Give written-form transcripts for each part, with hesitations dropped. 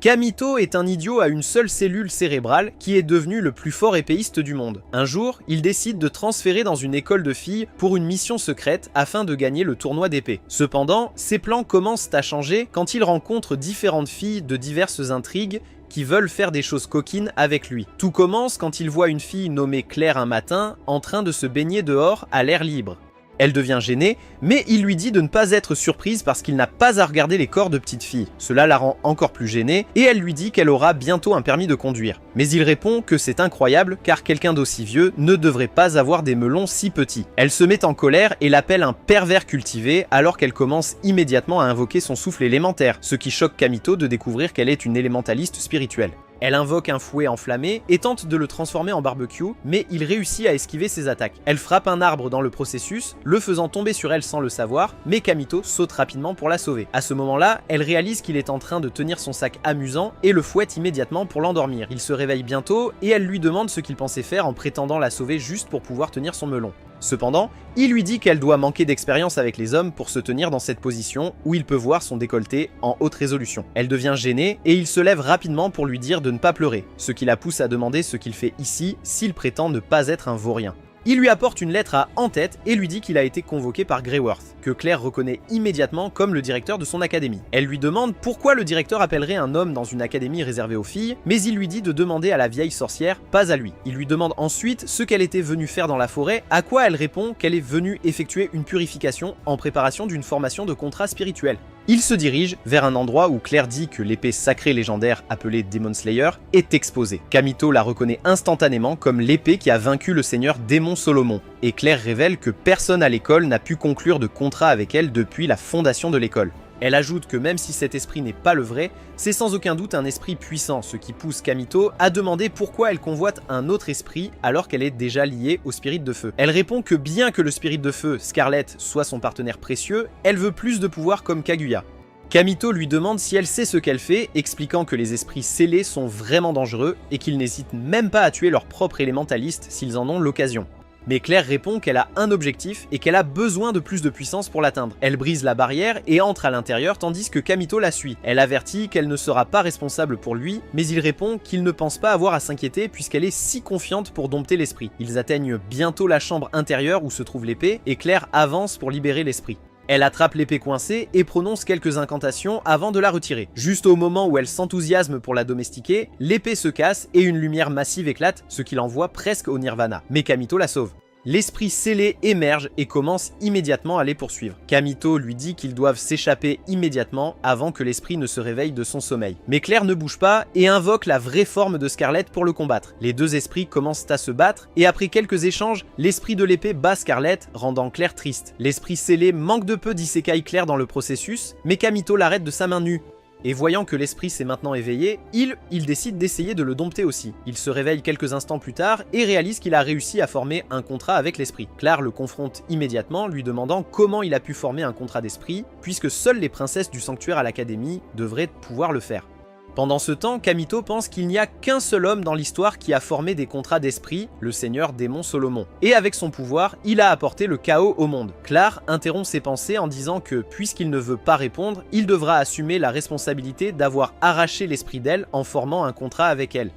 Kamito est un idiot à une seule cellule cérébrale qui est devenu le plus fort épéiste du monde. Un jour, il décide de transférer dans une école de filles pour une mission secrète afin de gagner le tournoi d'épée. Cependant, ses plans commencent à changer quand il rencontre différentes filles de diverses intrigues qui veulent faire des choses coquines avec lui. Tout commence quand il voit une fille nommée Claire un matin en train de se baigner dehors à l'air libre. Elle devient gênée, mais il lui dit de ne pas être surprise parce qu'il n'a pas à regarder les corps de petites filles. Cela la rend encore plus gênée et elle lui dit qu'elle aura bientôt un permis de conduire. Mais il répond que c'est incroyable car quelqu'un d'aussi vieux ne devrait pas avoir des melons si petits. Elle se met en colère et l'appelle un pervers cultivé alors qu'elle commence immédiatement à invoquer son souffle élémentaire, ce qui choque Kamito de découvrir qu'elle est une élémentaliste spirituelle. Elle invoque un fouet enflammé et tente de le transformer en barbecue, mais il réussit à esquiver ses attaques. Elle frappe un arbre dans le processus, le faisant tomber sur elle sans le savoir, mais Kamito saute rapidement pour la sauver. À ce moment-là, elle réalise qu'il est en train de tenir son sac amusant et le fouette immédiatement pour l'endormir. Il se réveille bientôt et elle lui demande ce qu'il pensait faire en prétendant la sauver juste pour pouvoir tenir son melon. Cependant, il lui dit qu'elle doit manquer d'expérience avec les hommes pour se tenir dans cette position où il peut voir son décolleté en haute résolution. Elle devient gênée et il se lève rapidement pour lui dire de ne pas pleurer, ce qui la pousse à demander ce qu'il fait ici s'il prétend ne pas être un vaurien. Il lui apporte une lettre à en-tête et lui dit qu'il a été convoqué par Greyworth, que Claire reconnaît immédiatement comme le directeur de son académie. Elle lui demande pourquoi le directeur appellerait un homme dans une académie réservée aux filles, mais il lui dit de demander à la vieille sorcière, pas à lui. Il lui demande ensuite ce qu'elle était venue faire dans la forêt, à quoi elle répond qu'elle est venue effectuer une purification en préparation d'une formation de contrat spirituel. Il se dirige vers un endroit où Claire dit que l'épée sacrée légendaire appelée Demon Slayer est exposée. Kamito la reconnaît instantanément comme l'épée qui a vaincu le seigneur Démon Solomon, et Claire révèle que personne à l'école n'a pu conclure de contrat avec elle depuis la fondation de l'école. Elle ajoute que même si cet esprit n'est pas le vrai, c'est sans aucun doute un esprit puissant, ce qui pousse Kamito à demander pourquoi elle convoite un autre esprit alors qu'elle est déjà liée au spirit de feu. Elle répond que bien que le spirit de feu, Scarlett, soit son partenaire précieux, elle veut plus de pouvoir comme Kaguya. Kamito lui demande si elle sait ce qu'elle fait, expliquant que les esprits scellés sont vraiment dangereux et qu'ils n'hésitent même pas à tuer leur propre élémentaliste s'ils en ont l'occasion. Mais Claire répond qu'elle a un objectif et qu'elle a besoin de plus de puissance pour l'atteindre. Elle brise la barrière et entre à l'intérieur tandis que Kamito la suit. Elle avertit qu'elle ne sera pas responsable pour lui, mais il répond qu'il ne pense pas avoir à s'inquiéter puisqu'elle est si confiante pour dompter l'esprit. Ils atteignent bientôt la chambre intérieure où se trouve l'épée et Claire avance pour libérer l'esprit. Elle attrape l'épée coincée et prononce quelques incantations avant de la retirer. Juste au moment où elle s'enthousiasme pour la domestiquer, l'épée se casse et une lumière massive éclate, ce qui l'envoie presque au nirvana. Mais Kamito la sauve. L'esprit scellé émerge et commence immédiatement à les poursuivre. Kamito lui dit qu'ils doivent s'échapper immédiatement avant que l'esprit ne se réveille de son sommeil. Mais Claire ne bouge pas et invoque la vraie forme de Scarlett pour le combattre. Les deux esprits commencent à se battre et après quelques échanges, l'esprit de l'épée bat Scarlett, rendant Claire triste. L'esprit scellé manque de peu d'isekai Claire dans le processus, mais Kamito l'arrête de sa main nue. Et voyant que l'esprit s'est maintenant éveillé, il décide d'essayer de le dompter aussi. Il se réveille quelques instants plus tard et réalise qu'il a réussi à former un contrat avec l'esprit. Claire le confronte immédiatement, lui demandant comment il a pu former un contrat d'esprit, puisque seules les princesses du sanctuaire à l'académie devraient pouvoir le faire. Pendant ce temps, Kamito pense qu'il n'y a qu'un seul homme dans l'histoire qui a formé des contrats d'esprit, le seigneur Démon Solomon. Et avec son pouvoir, il a apporté le chaos au monde. Claire interrompt ses pensées en disant que, puisqu'il ne veut pas répondre, il devra assumer la responsabilité d'avoir arraché l'esprit d'elle en formant un contrat avec elle.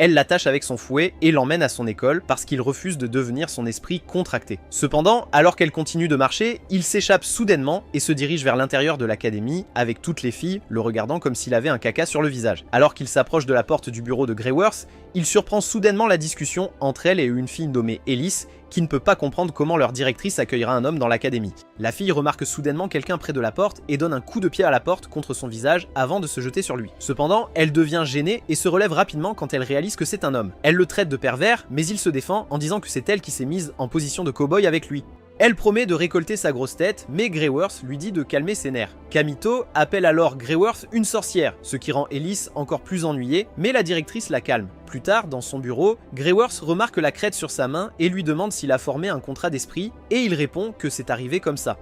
Elle l'attache avec son fouet et l'emmène à son école parce qu'il refuse de devenir son esprit contracté. Cependant, alors qu'elle continue de marcher, il s'échappe soudainement et se dirige vers l'intérieur de l'académie avec toutes les filles le regardant comme s'il avait un caca sur le visage. Alors qu'il s'approche de la porte du bureau de Greyworth, il surprend soudainement la discussion entre elle et une fille nommée Ellis qui ne peut pas comprendre comment leur directrice accueillera un homme dans l'académie. La fille remarque soudainement quelqu'un près de la porte et donne un coup de pied à la porte contre son visage avant de se jeter sur lui. Cependant, elle devient gênée et se relève rapidement quand elle réalise que c'est un homme. Elle le traite de pervers, mais il se défend en disant que c'est elle qui s'est mise en position de cow-boy avec lui. Elle promet de récolter sa grosse tête, mais Greyworth lui dit de calmer ses nerfs. Kamito appelle alors Greyworth une sorcière, ce qui rend Ellis encore plus ennuyée, mais la directrice la calme. Plus tard, dans son bureau, Greyworth remarque la crête sur sa main et lui demande s'il a formé un contrat d'esprit, et il répond que c'est arrivé comme ça.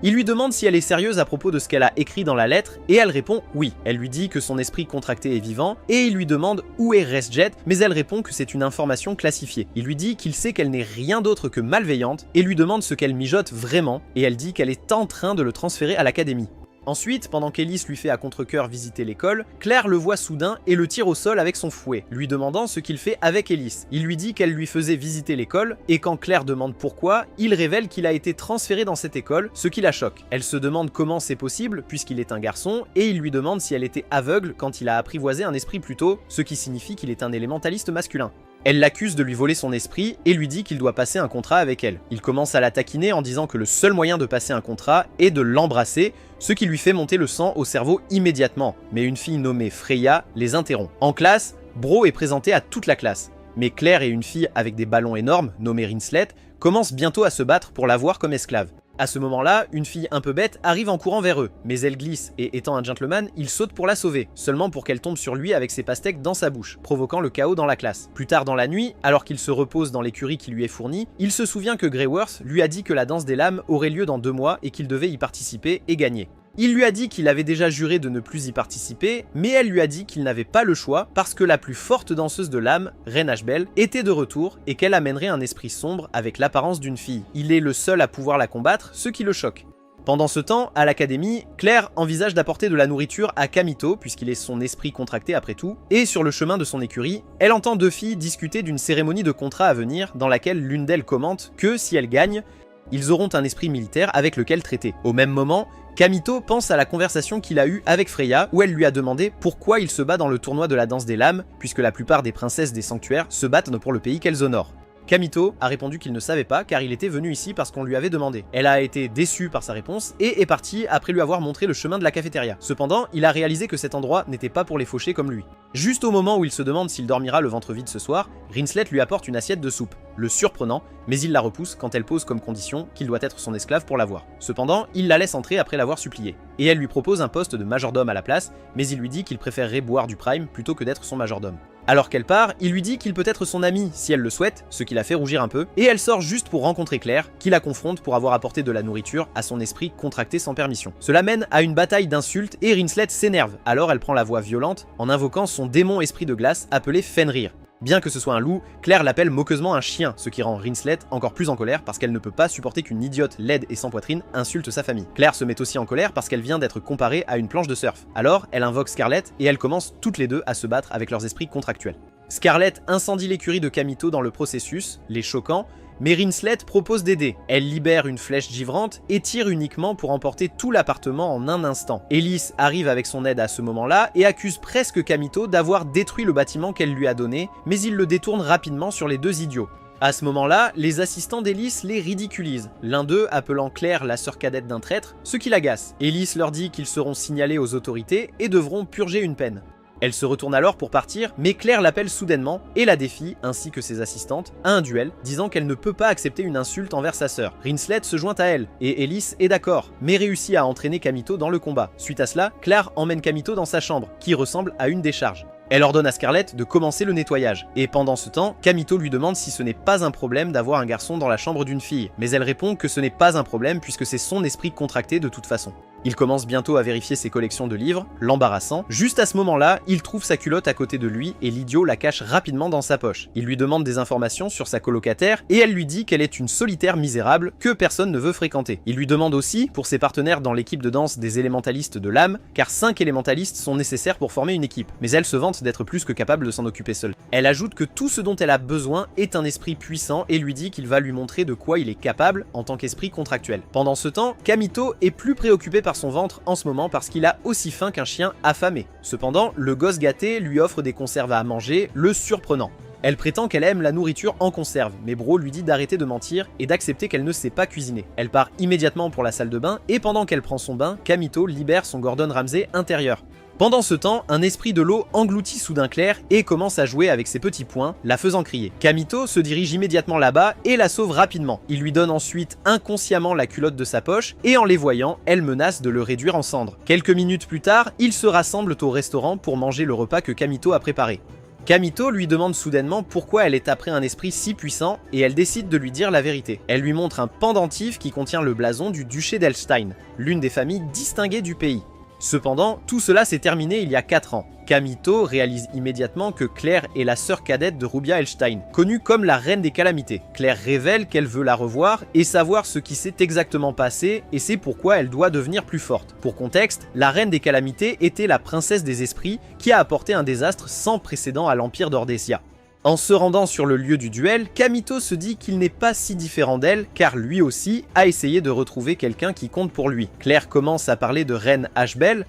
Il lui demande si elle est sérieuse à propos de ce qu'elle a écrit dans la lettre, et elle répond oui. Elle lui dit que son esprit contracté est vivant, et il lui demande où est Resjet, mais elle répond que c'est une information classifiée. Il lui dit qu'il sait qu'elle n'est rien d'autre que malveillante, et lui demande ce qu'elle mijote vraiment, et elle dit qu'elle est en train de le transférer à l'académie. Ensuite, pendant qu'Ellis lui fait à contre-cœur visiter l'école, Claire le voit soudain et le tire au sol avec son fouet, lui demandant ce qu'il fait avec Ellis. Il lui dit qu'elle lui faisait visiter l'école, et quand Claire demande pourquoi, il révèle qu'il a été transféré dans cette école, ce qui la choque. Elle se demande comment c'est possible, puisqu'il est un garçon, et il lui demande si elle était aveugle quand il a apprivoisé un esprit plus tôt, ce qui signifie qu'il est un élémentaliste masculin. Elle l'accuse de lui voler son esprit et lui dit qu'il doit passer un contrat avec elle. Il commence à la taquiner en disant que le seul moyen de passer un contrat est de l'embrasser, ce qui lui fait monter le sang au cerveau immédiatement. Mais une fille nommée Freya les interrompt. En classe, Bro est présenté à toute la classe. Mais Claire et une fille avec des ballons énormes, nommée Rinslet, commencent bientôt à se battre pour l'avoir comme esclave. À ce moment-là, une fille un peu bête arrive en courant vers eux, mais elle glisse et étant un gentleman, il saute pour la sauver, seulement pour qu'elle tombe sur lui avec ses pastèques dans sa bouche, provoquant le chaos dans la classe. Plus tard dans la nuit, alors qu'il se repose dans l'écurie qui lui est fournie, il se souvient que Greyworth lui a dit que la danse des lames aurait lieu dans 2 mois et qu'il devait y participer et gagner. Il lui a dit qu'il avait déjà juré de ne plus y participer, mais elle lui a dit qu'il n'avait pas le choix parce que la plus forte danseuse de l'âme, Reine Ashbel, était de retour et qu'elle amènerait un esprit sombre avec l'apparence d'une fille. Il est le seul à pouvoir la combattre, ce qui le choque. Pendant ce temps, à l'académie, Claire envisage d'apporter de la nourriture à Kamito, puisqu'il est son esprit contracté après tout, et sur le chemin de son écurie, elle entend 2 filles discuter d'une cérémonie de contrat à venir dans laquelle l'une d'elles commente que si elle gagne, ils auront un esprit militaire avec lequel traiter. Au même moment, Kamito pense à la conversation qu'il a eue avec Freya où elle lui a demandé pourquoi il se bat dans le tournoi de la danse des lames puisque la plupart des princesses des sanctuaires se battent pour le pays qu'elles honorent. Kamito a répondu qu'il ne savait pas car il était venu ici parce qu'on lui avait demandé. Elle a été déçue par sa réponse et est partie après lui avoir montré le chemin de la cafétéria. Cependant, il a réalisé que cet endroit n'était pas pour les fauchés comme lui. Juste au moment où il se demande s'il dormira le ventre vide ce soir, Rinslet lui apporte une assiette de soupe, le surprenant, mais il la repousse quand elle pose comme condition qu'il doit être son esclave pour l'avoir. Cependant, il la laisse entrer après l'avoir supplié, et elle lui propose un poste de majordome à la place, mais il lui dit qu'il préférerait boire du prime plutôt que d'être son majordome. Alors qu'elle part, il lui dit qu'il peut être son ami si elle le souhaite, ce qui la fait rougir un peu, et elle sort juste pour rencontrer Claire, qui la confronte pour avoir apporté de la nourriture à son esprit contracté sans permission. Cela mène à une bataille d'insultes et Rinslet s'énerve, alors elle prend la voix violente en invoquant son démon esprit de glace appelé Fenrir. Bien que ce soit un loup, Claire l'appelle moqueusement un chien, ce qui rend Rinslet encore plus en colère parce qu'elle ne peut pas supporter qu'une idiote laide et sans poitrine insulte sa famille. Claire se met aussi en colère parce qu'elle vient d'être comparée à une planche de surf. Alors, elle invoque Scarlett et elles commencent toutes les deux à se battre avec leurs esprits contractuels. Scarlett incendie l'écurie de Kamito dans le processus, les choquant, mais Rinslet propose d'aider. Elle libère une flèche givrante et tire uniquement pour emporter tout l'appartement en un instant. Ellis arrive avec son aide à ce moment-là et accuse presque Kamito d'avoir détruit le bâtiment qu'elle lui a donné, mais il le détourne rapidement sur les 2 idiots. À ce moment-là, les assistants d'Ellis les ridiculisent, l'un d'eux appelant Claire la sœur cadette d'un traître, ce qui l'agace. Ellis leur dit qu'ils seront signalés aux autorités et devront purger une peine. Elle se retourne alors pour partir, mais Claire l'appelle soudainement et la défie, ainsi que ses assistantes, à un duel, disant qu'elle ne peut pas accepter une insulte envers sa sœur. Rinslet se joint à elle, et Ellis est d'accord, mais réussit à entraîner Kamito dans le combat. Suite à cela, Claire emmène Kamito dans sa chambre, qui ressemble à une décharge. Elle ordonne à Scarlett de commencer le nettoyage, et pendant ce temps, Kamito lui demande si ce n'est pas un problème d'avoir un garçon dans la chambre d'une fille, mais elle répond que ce n'est pas un problème puisque c'est son esprit contracté de toute façon. Il commence bientôt à vérifier ses collections de livres, l'embarrassant. Juste à ce moment-là, il trouve sa culotte à côté de lui et l'idiot la cache rapidement dans sa poche. Il lui demande des informations sur sa colocataire et elle lui dit qu'elle est une solitaire misérable que personne ne veut fréquenter. Il lui demande aussi pour ses partenaires dans l'équipe de danse des élémentalistes de l'âme, car 5 élémentalistes sont nécessaires pour former une équipe, mais elle se vante d'être plus que capable de s'en occuper seule. Elle ajoute que tout ce dont elle a besoin est un esprit puissant et lui dit qu'il va lui montrer de quoi il est capable en tant qu'esprit contractuel. Pendant ce temps, Kamito est plus préoccupé par son ventre en ce moment parce qu'il a aussi faim qu'un chien affamé. Cependant, le gosse gâté lui offre des conserves à manger, le surprenant. Elle prétend qu'elle aime la nourriture en conserve, mais Bro lui dit d'arrêter de mentir et d'accepter qu'elle ne sait pas cuisiner. Elle part immédiatement pour la salle de bain et pendant qu'elle prend son bain, Kamito libère son Gordon Ramsay intérieur. Pendant ce temps, un esprit de l'eau engloutit soudain Claire et commence à jouer avec ses petits poings, la faisant crier. Kamito se dirige immédiatement là-bas et la sauve rapidement. Il lui donne ensuite inconsciemment la culotte de sa poche et en les voyant, elle menace de le réduire en cendres. Quelques minutes plus tard, ils se rassemblent au restaurant pour manger le repas que Kamito a préparé. Kamito lui demande soudainement pourquoi elle est après un esprit si puissant et elle décide de lui dire la vérité. Elle lui montre un pendentif qui contient le blason du duché d'Elstein, l'une des familles distinguées du pays. Cependant, tout cela s'est terminé il y a 4 ans. Kamito réalise immédiatement que Claire est la sœur cadette de Rubia Elstein, connue comme la Reine des Calamités. Claire révèle qu'elle veut la revoir et savoir ce qui s'est exactement passé, et c'est pourquoi elle doit devenir plus forte. Pour contexte, la Reine des Calamités était la princesse des esprits qui a apporté un désastre sans précédent à l'Empire d'Ordécia. En se rendant sur le lieu du duel, Kamito se dit qu'il n'est pas si différent d'elle, car lui aussi a essayé de retrouver quelqu'un qui compte pour lui. Claire commence à parler de Reine Ashbel,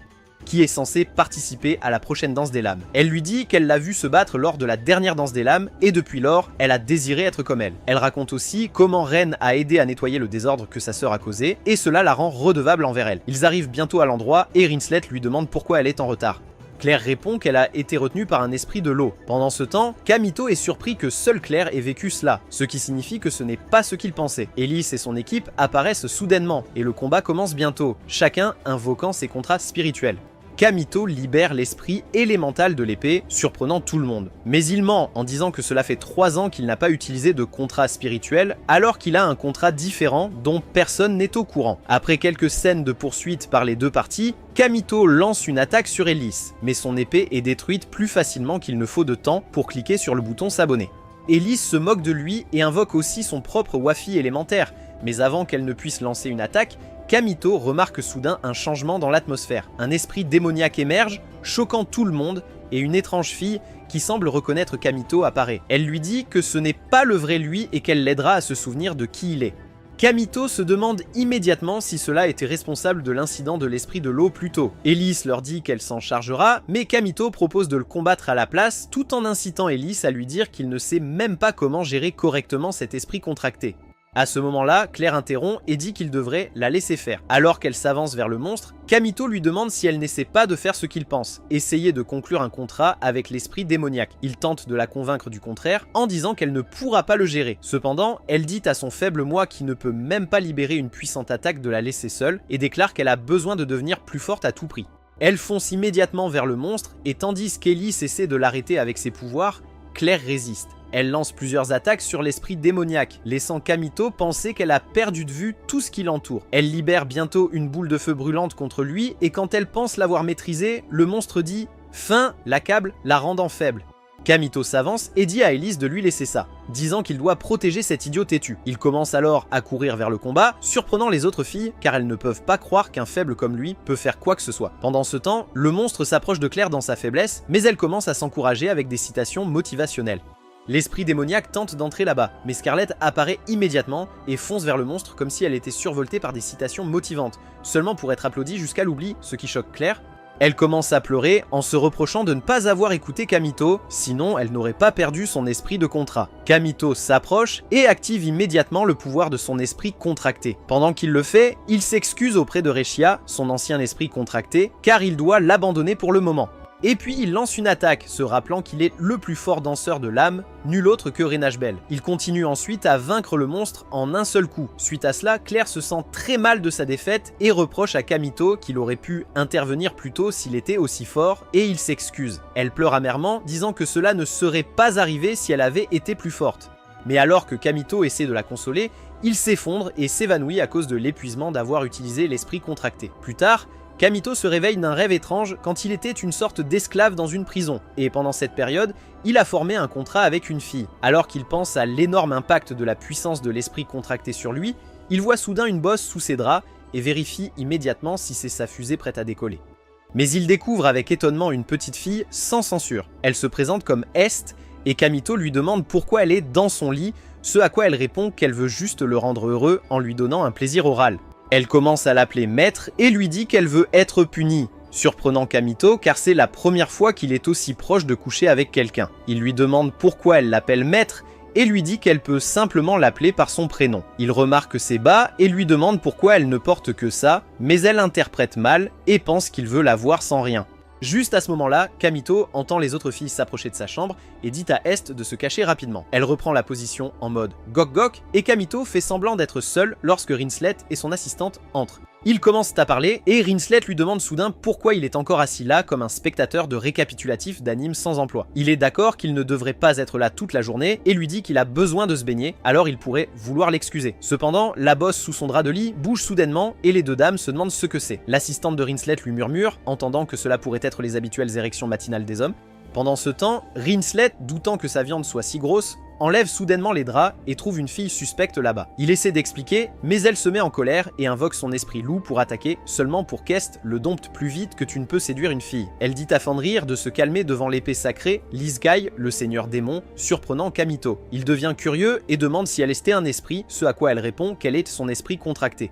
qui est censée participer à la prochaine danse des lames. Elle lui dit qu'elle l'a vu se battre lors de la dernière danse des lames, et depuis lors, elle a désiré être comme elle. Elle raconte aussi comment Reine a aidé à nettoyer le désordre que sa sœur a causé, et cela la rend redevable envers elle. Ils arrivent bientôt à l'endroit, et Rinslet lui demande pourquoi elle est en retard. Claire répond qu'elle a été retenue par un esprit de l'eau. Pendant ce temps, Kamito est surpris que seule Claire ait vécu cela, ce qui signifie que ce n'est pas ce qu'il pensait. Ellis et son équipe apparaissent soudainement, et le combat commence bientôt, chacun invoquant ses contrats spirituels. Kamito libère l'esprit élémental de l'épée, surprenant tout le monde. Mais il ment en disant que cela fait 3 ans qu'il n'a pas utilisé de contrat spirituel, alors qu'il a un contrat différent dont personne n'est au courant. Après quelques scènes de poursuite par les deux parties, Kamito lance une attaque sur Ellis, mais son épée est détruite plus facilement qu'il ne faut de temps pour cliquer sur le bouton s'abonner. Ellis se moque de lui et invoque aussi son propre Wafi élémentaire, mais avant qu'elle ne puisse lancer une attaque, Kamito remarque soudain un changement dans l'atmosphère. Un esprit démoniaque émerge, choquant tout le monde, et une étrange fille qui semble reconnaître Kamito apparaît. Elle lui dit que ce n'est pas le vrai lui et qu'elle l'aidera à se souvenir de qui il est. Kamito se demande immédiatement si cela était responsable de l'incident de l'esprit de l'eau plus tôt. Ellis leur dit qu'elle s'en chargera, mais Kamito propose de le combattre à la place, tout en incitant Ellis à lui dire qu'il ne sait même pas comment gérer correctement cet esprit contracté. À ce moment-là, Claire interrompt et dit qu'il devrait la laisser faire. Alors qu'elle s'avance vers le monstre, Kamito lui demande si elle n'essaie pas de faire ce qu'il pense, essayer de conclure un contrat avec l'esprit démoniaque. Il tente de la convaincre du contraire en disant qu'elle ne pourra pas le gérer. Cependant, elle dit à son faible moi qui ne peut même pas libérer une puissante attaque de la laisser seule et déclare qu'elle a besoin de devenir plus forte à tout prix. Elle fonce immédiatement vers le monstre et tandis qu'Ellis essaie de l'arrêter avec ses pouvoirs, Claire résiste. Elle lance plusieurs attaques sur l'esprit démoniaque, laissant Kamito penser qu'elle a perdu de vue tout ce qui l'entoure. Elle libère bientôt une boule de feu brûlante contre lui, et quand elle pense l'avoir maîtrisé, le monstre dit « Fin », l'accable, la rendant faible. Kamito s'avance et dit à Ellis de lui laisser ça, disant qu'il doit protéger cet idiot têtu. Il commence alors à courir vers le combat, surprenant les autres filles car elles ne peuvent pas croire qu'un faible comme lui peut faire quoi que ce soit. Pendant ce temps, le monstre s'approche de Claire dans sa faiblesse, mais elle commence à s'encourager avec des citations motivationnelles. L'esprit démoniaque tente d'entrer là-bas, mais Scarlett apparaît immédiatement et fonce vers le monstre comme si elle était survoltée par des citations motivantes, seulement pour être applaudie jusqu'à l'oubli, ce qui choque Claire. Elle commence à pleurer en se reprochant de ne pas avoir écouté Kamito, sinon elle n'aurait pas perdu son esprit de contrat. Kamito s'approche et active immédiatement le pouvoir de son esprit contracté. Pendant qu'il le fait, il s'excuse auprès de Reshia, son ancien esprit contracté, car il doit l'abandonner pour le moment. Et puis il lance une attaque, se rappelant qu'il est le plus fort danseur de l'âme, nul autre que Reine Ashbel. Il continue ensuite à vaincre le monstre en un seul coup. Suite à cela, Claire se sent très mal de sa défaite et reproche à Kamito qu'il aurait pu intervenir plus tôt s'il était aussi fort, et il s'excuse. Elle pleure amèrement, disant que cela ne serait pas arrivé si elle avait été plus forte. Mais alors que Kamito essaie de la consoler, il s'effondre et s'évanouit à cause de l'épuisement d'avoir utilisé l'esprit contracté. Plus tard, Kamito se réveille d'un rêve étrange quand il était une sorte d'esclave dans une prison, et pendant cette période, il a formé un contrat avec une fille. Alors qu'il pense à l'énorme impact de la puissance de l'esprit contracté sur lui, il voit soudain une bosse sous ses draps et vérifie immédiatement si c'est sa fusée prête à décoller. Mais il découvre avec étonnement une petite fille sans censure. Elle se présente comme Est, et Kamito lui demande pourquoi elle est dans son lit, ce à quoi elle répond qu'elle veut juste le rendre heureux en lui donnant un plaisir oral. Elle commence à l'appeler maître et lui dit qu'elle veut être punie, surprenant Kamito car c'est la première fois qu'il est aussi proche de coucher avec quelqu'un. Il lui demande pourquoi elle l'appelle maître et lui dit qu'elle peut simplement l'appeler par son prénom. Il remarque ses bas et lui demande pourquoi elle ne porte que ça, mais elle interprète mal et pense qu'il veut la voir sans rien. Juste à ce moment-là, Kamito entend les autres filles s'approcher de sa chambre et dit à Est de se cacher rapidement. Elle reprend la position en mode gok gok et Kamito fait semblant d'être seule lorsque Rinslet et son assistante entrent. Ils commencent à parler et Rinslet lui demande soudain pourquoi il est encore assis là comme un spectateur de récapitulatif d'anime sans emploi. Il est d'accord qu'il ne devrait pas être là toute la journée et lui dit qu'il a besoin de se baigner, alors il pourrait vouloir l'excuser. Cependant, la bosse sous son drap de lit bouge soudainement et les deux dames se demandent ce que c'est. L'assistante de Rinslet lui murmure, entendant que cela pourrait être les habituelles érections matinales des hommes. Pendant ce temps, Rinslet, doutant que sa viande soit si grosse, enlève soudainement les draps et trouve une fille suspecte là-bas. Il essaie d'expliquer, mais elle se met en colère et invoque son esprit loup pour attaquer, seulement pour qu'Est le dompte plus vite que tu ne peux séduire une fille. Elle dit à Fenrir de se calmer devant l'épée sacrée, Lisgai, le seigneur démon, surprenant Kamito. Il devient curieux et demande si elle était un esprit, ce à quoi elle répond qu'elle est son esprit contracté.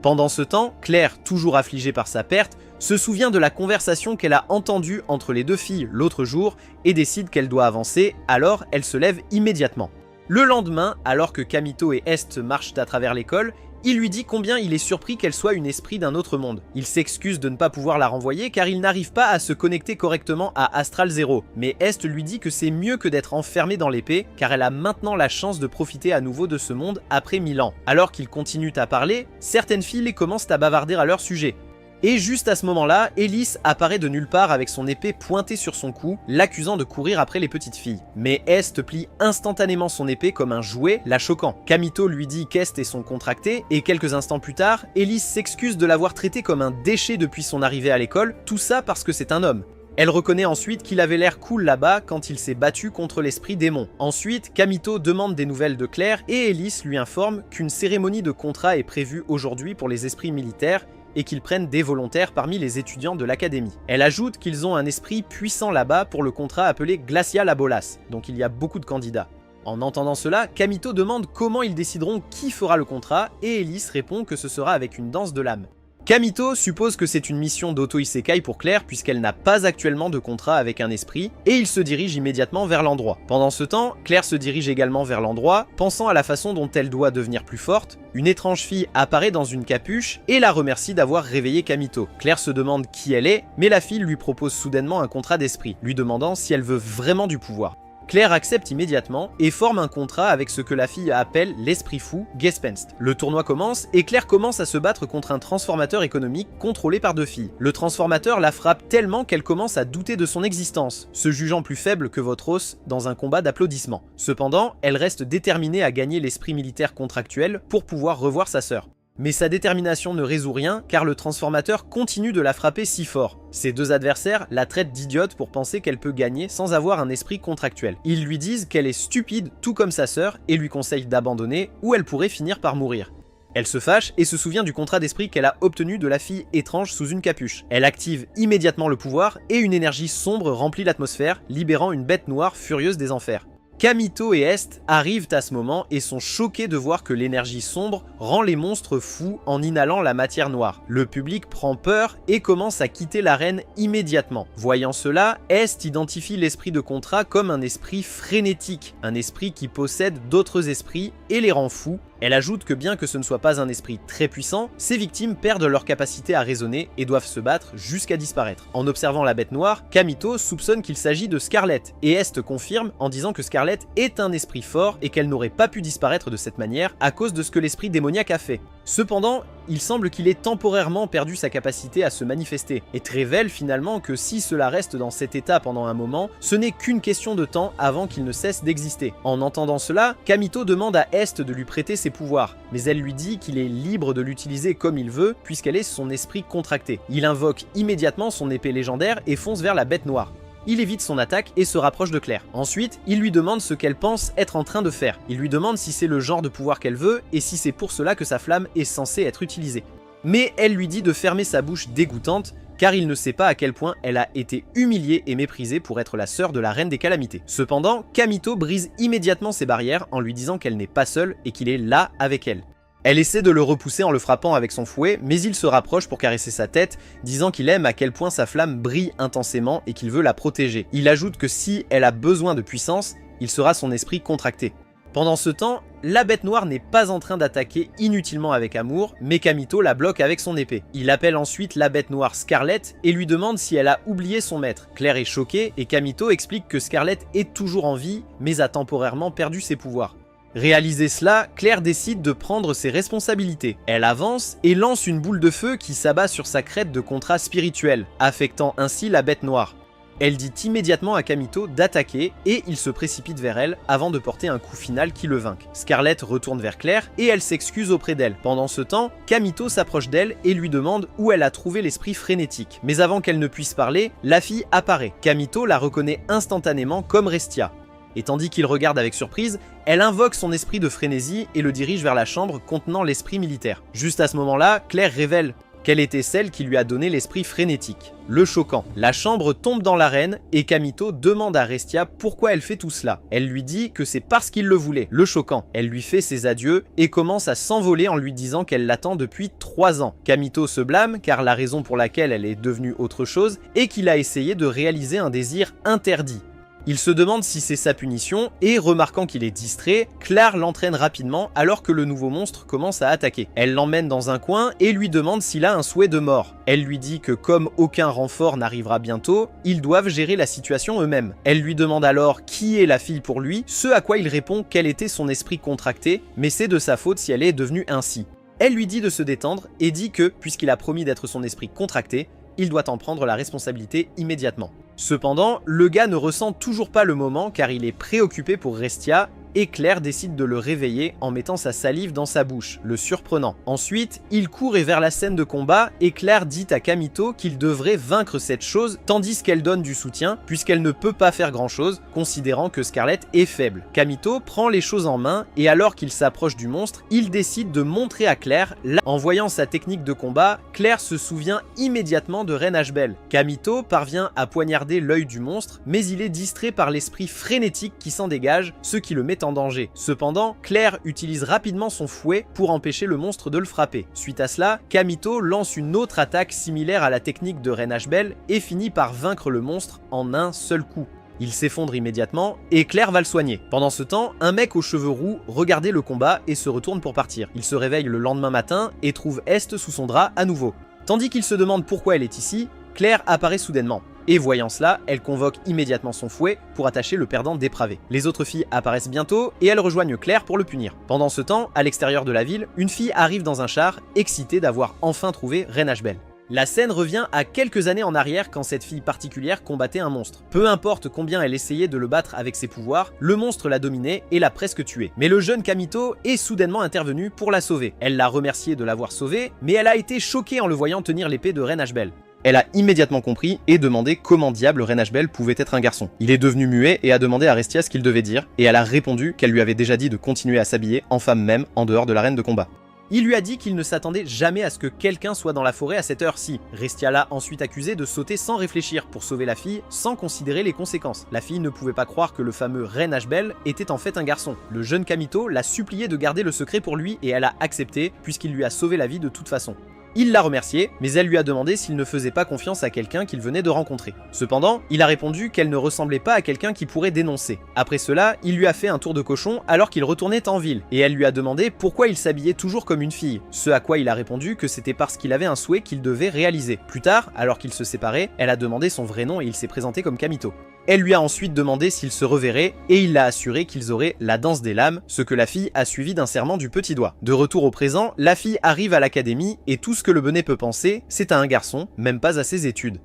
Pendant ce temps, Claire, toujours affligée par sa perte, se souvient de la conversation qu'elle a entendue entre les deux filles l'autre jour et décide qu'elle doit avancer, alors elle se lève immédiatement. Le lendemain, alors que Kamito et Est marchent à travers l'école, il lui dit combien il est surpris qu'elle soit une esprit d'un autre monde. Il s'excuse de ne pas pouvoir la renvoyer car il n'arrive pas à se connecter correctement à Astral Zero, mais Est lui dit que c'est mieux que d'être enfermée dans l'épée car elle a maintenant la chance de profiter à nouveau de ce monde après 1000 ans. Alors qu'ils continuent à parler, certaines filles les commencent à bavarder à leur sujet. Et juste à ce moment-là, Ellis apparaît de nulle part avec son épée pointée sur son cou, l'accusant de courir après les petites filles. Mais Est plie instantanément son épée comme un jouet, la choquant. Kamito lui dit qu'Est est son contracté, et quelques instants plus tard, Ellis s'excuse de l'avoir traité comme un déchet depuis son arrivée à l'école, tout ça parce que c'est un homme. Elle reconnaît ensuite qu'il avait l'air cool là-bas quand il s'est battu contre l'esprit démon. Ensuite, Kamito demande des nouvelles de Claire et Ellis lui informe qu'une cérémonie de contrat est prévue aujourd'hui pour les esprits militaires et qu'ils prennent des volontaires parmi les étudiants de l'académie. Elle ajoute qu'ils ont un esprit puissant là-bas pour le contrat appelé Glacial Abolas, donc il y a beaucoup de candidats. En entendant cela, Kamito demande comment ils décideront qui fera le contrat et Ellis répond que ce sera avec une danse de l'âme. Kamito suppose que c'est une mission d'auto-isekai pour Claire puisqu'elle n'a pas actuellement de contrat avec un esprit et il se dirige immédiatement vers l'endroit. Pendant ce temps, Claire se dirige également vers l'endroit, pensant à la façon dont elle doit devenir plus forte. Une étrange fille apparaît dans une capuche et la remercie d'avoir réveillé Kamito. Claire se demande qui elle est, mais la fille lui propose soudainement un contrat d'esprit, lui demandant si elle veut vraiment du pouvoir. Claire accepte immédiatement et forme un contrat avec ce que la fille appelle l'esprit fou, Gespenst. Le tournoi commence et Claire commence à se battre contre un transformateur économique contrôlé par deux filles. Le transformateur la frappe tellement qu'elle commence à douter de son existence, se jugeant plus faible que Votros dans un combat d'applaudissements. Cependant, elle reste déterminée à gagner l'esprit militaire contractuel pour pouvoir revoir sa sœur. Mais sa détermination ne résout rien car le transformateur continue de la frapper si fort. Ses deux adversaires la traitent d'idiote pour penser qu'elle peut gagner sans avoir un esprit contractuel. Ils lui disent qu'elle est stupide tout comme sa sœur et lui conseillent d'abandonner ou elle pourrait finir par mourir. Elle se fâche et se souvient du contrat d'esprit qu'elle a obtenu de la fille étrange sous une capuche. Elle active immédiatement le pouvoir et une énergie sombre remplit l'atmosphère, libérant une bête noire furieuse des enfers. Kamito et Est arrivent à ce moment et sont choqués de voir que l'énergie sombre rend les monstres fous en inhalant la matière noire. Le public prend peur et commence à quitter l'arène immédiatement. Voyant cela, Est identifie l'esprit de contrat comme un esprit frénétique, un esprit qui possède d'autres esprits et les rend fous. Elle ajoute que bien que ce ne soit pas un esprit très puissant, ses victimes perdent leur capacité à raisonner et doivent se battre jusqu'à disparaître. En observant la bête noire, Kamito soupçonne qu'il s'agit de Scarlett, et Est confirme en disant que Scarlett est un esprit fort et qu'elle n'aurait pas pu disparaître de cette manière à cause de ce que l'esprit démoniaque a fait. Cependant, il semble qu'il ait temporairement perdu sa capacité à se manifester, et révèle finalement que si cela reste dans cet état pendant un moment, ce n'est qu'une question de temps avant qu'il ne cesse d'exister. En entendant cela, Kamito demande à Est de lui prêter ses pouvoirs, mais elle lui dit qu'il est libre de l'utiliser comme il veut puisqu'elle est son esprit contracté. Il invoque immédiatement son épée légendaire et fonce vers la bête noire. Il évite son attaque et se rapproche de Claire. Ensuite, il lui demande ce qu'elle pense être en train de faire. Il lui demande si c'est le genre de pouvoir qu'elle veut et si c'est pour cela que sa flamme est censée être utilisée. Mais elle lui dit de fermer sa bouche dégoûtante car il ne sait pas à quel point elle a été humiliée et méprisée pour être la sœur de la reine des calamités. Cependant, Kamito brise immédiatement ses barrières en lui disant qu'elle n'est pas seule et qu'il est là avec elle. Elle essaie de le repousser en le frappant avec son fouet, mais il se rapproche pour caresser sa tête, disant qu'il aime à quel point sa flamme brille intensément et qu'il veut la protéger. Il ajoute que si elle a besoin de puissance, il sera son esprit contracté. Pendant ce temps, la bête noire n'est pas en train d'attaquer inutilement avec amour, mais Kamito la bloque avec son épée. Il appelle ensuite la bête noire Scarlett et lui demande si elle a oublié son maître. Claire est choquée et Kamito explique que Scarlett est toujours en vie, mais a temporairement perdu ses pouvoirs. Réaliser cela, Claire décide de prendre ses responsabilités. Elle avance et lance une boule de feu qui s'abat sur sa crête de contrat spirituel, affectant ainsi la bête noire. Elle dit immédiatement à Kamito d'attaquer et il se précipite vers elle avant de porter un coup final qui le vainque. Scarlett retourne vers Claire et elle s'excuse auprès d'elle. Pendant ce temps, Kamito s'approche d'elle et lui demande où elle a trouvé l'esprit frénétique. Mais avant qu'elle ne puisse parler, la fille apparaît. Kamito la reconnaît instantanément comme Restia. Et tandis qu'il regarde avec surprise, elle invoque son esprit de frénésie et le dirige vers la chambre contenant l'esprit militaire. Juste à ce moment-là, Claire révèle qu'elle était celle qui lui a donné l'esprit frénétique. Le choquant. La chambre tombe dans l'arène et Kamito demande à Restia pourquoi elle fait tout cela. Elle lui dit que c'est parce qu'il le voulait. Le choquant. Elle lui fait ses adieux et commence à s'envoler en lui disant qu'elle l'attend depuis 3 ans. Kamito se blâme car la raison pour laquelle elle est devenue autre chose est qu'il a essayé de réaliser un désir interdit. Il se demande si c'est sa punition et, remarquant qu'il est distrait, Claire l'entraîne rapidement alors que le nouveau monstre commence à attaquer. Elle l'emmène dans un coin et lui demande s'il a un souhait de mort. Elle lui dit que comme aucun renfort n'arrivera bientôt, ils doivent gérer la situation eux-mêmes. Elle lui demande alors qui est la fille pour lui, ce à quoi il répond quel était son esprit contracté, mais c'est de sa faute si elle est devenue ainsi. Elle lui dit de se détendre et dit que, puisqu'il a promis d'être son esprit contracté, il doit en prendre la responsabilité immédiatement. Cependant, le gars ne ressent toujours pas le moment car il est préoccupé pour Restia et Claire décide de le réveiller en mettant sa salive dans sa bouche, le surprenant. Ensuite, il court vers la scène de combat et Claire dit à Kamito qu'il devrait vaincre cette chose tandis qu'elle donne du soutien puisqu'elle ne peut pas faire grand chose considérant que Scarlett est faible. Kamito prend les choses en main et alors qu'il s'approche du monstre, il décide de montrer à Claire. En voyant sa technique de combat, Claire se souvient immédiatement de Reine Ashbel. Kamito parvient à poignarder l'œil du monstre mais il est distrait par l'esprit frénétique qui s'en dégage, ce qui le met en danger. Cependant, Claire utilise rapidement son fouet pour empêcher le monstre de le frapper. Suite à cela, Kamito lance une autre attaque similaire à la technique de Reine Ashbel et finit par vaincre le monstre en un seul coup. Il s'effondre immédiatement et Claire va le soigner. Pendant ce temps, un mec aux cheveux roux regardait le combat et se retourne pour partir. Il se réveille le lendemain matin et trouve Est sous son drap à nouveau. Tandis qu'il se demande pourquoi elle est ici, Claire apparaît soudainement. Et voyant cela, elle convoque immédiatement son fouet pour attacher le perdant dépravé. Les autres filles apparaissent bientôt et elles rejoignent Claire pour le punir. Pendant ce temps, à l'extérieur de la ville, une fille arrive dans un char, excitée d'avoir enfin trouvé Reine Ashbel. La scène revient à quelques années en arrière quand cette fille particulière combattait un monstre. Peu importe combien elle essayait de le battre avec ses pouvoirs, le monstre l'a dominé et l'a presque tué. Mais le jeune Kamito est soudainement intervenu pour la sauver. Elle l'a remercié de l'avoir sauvé, mais elle a été choquée en le voyant tenir l'épée de Reine Ashbel. Elle a immédiatement compris et demandé comment diable Reine Ashbel pouvait être un garçon. Il est devenu muet et a demandé à Restia ce qu'il devait dire, et elle a répondu qu'elle lui avait déjà dit de continuer à s'habiller en femme même en dehors de l'arène de combat. Il lui a dit qu'il ne s'attendait jamais à ce que quelqu'un soit dans la forêt à cette heure-ci. Restia l'a ensuite accusé de sauter sans réfléchir pour sauver la fille sans considérer les conséquences. La fille ne pouvait pas croire que le fameux Reine Ashbel était en fait un garçon. Le jeune Kamito l'a supplié de garder le secret pour lui et elle a accepté puisqu'il lui a sauvé la vie de toute façon. Il l'a remercié, mais elle lui a demandé s'il ne faisait pas confiance à quelqu'un qu'il venait de rencontrer. Cependant, il a répondu qu'elle ne ressemblait pas à quelqu'un qui pourrait dénoncer. Après cela, il lui a fait un tour de cochon alors qu'il retournait en ville, et elle lui a demandé pourquoi il s'habillait toujours comme une fille, ce à quoi il a répondu que c'était parce qu'il avait un souhait qu'il devait réaliser. Plus tard, alors qu'ils se séparaient, elle a demandé son vrai nom et il s'est présenté comme Kamito. Elle lui a ensuite demandé s'ils se reverraient et il l'a assuré qu'ils auraient la danse des lames, ce que la fille a suivi d'un serment du petit doigt. De retour au présent, la fille arrive à l'académie et tout ce que le bonnet peut penser, c'est à un garçon, même pas à ses études.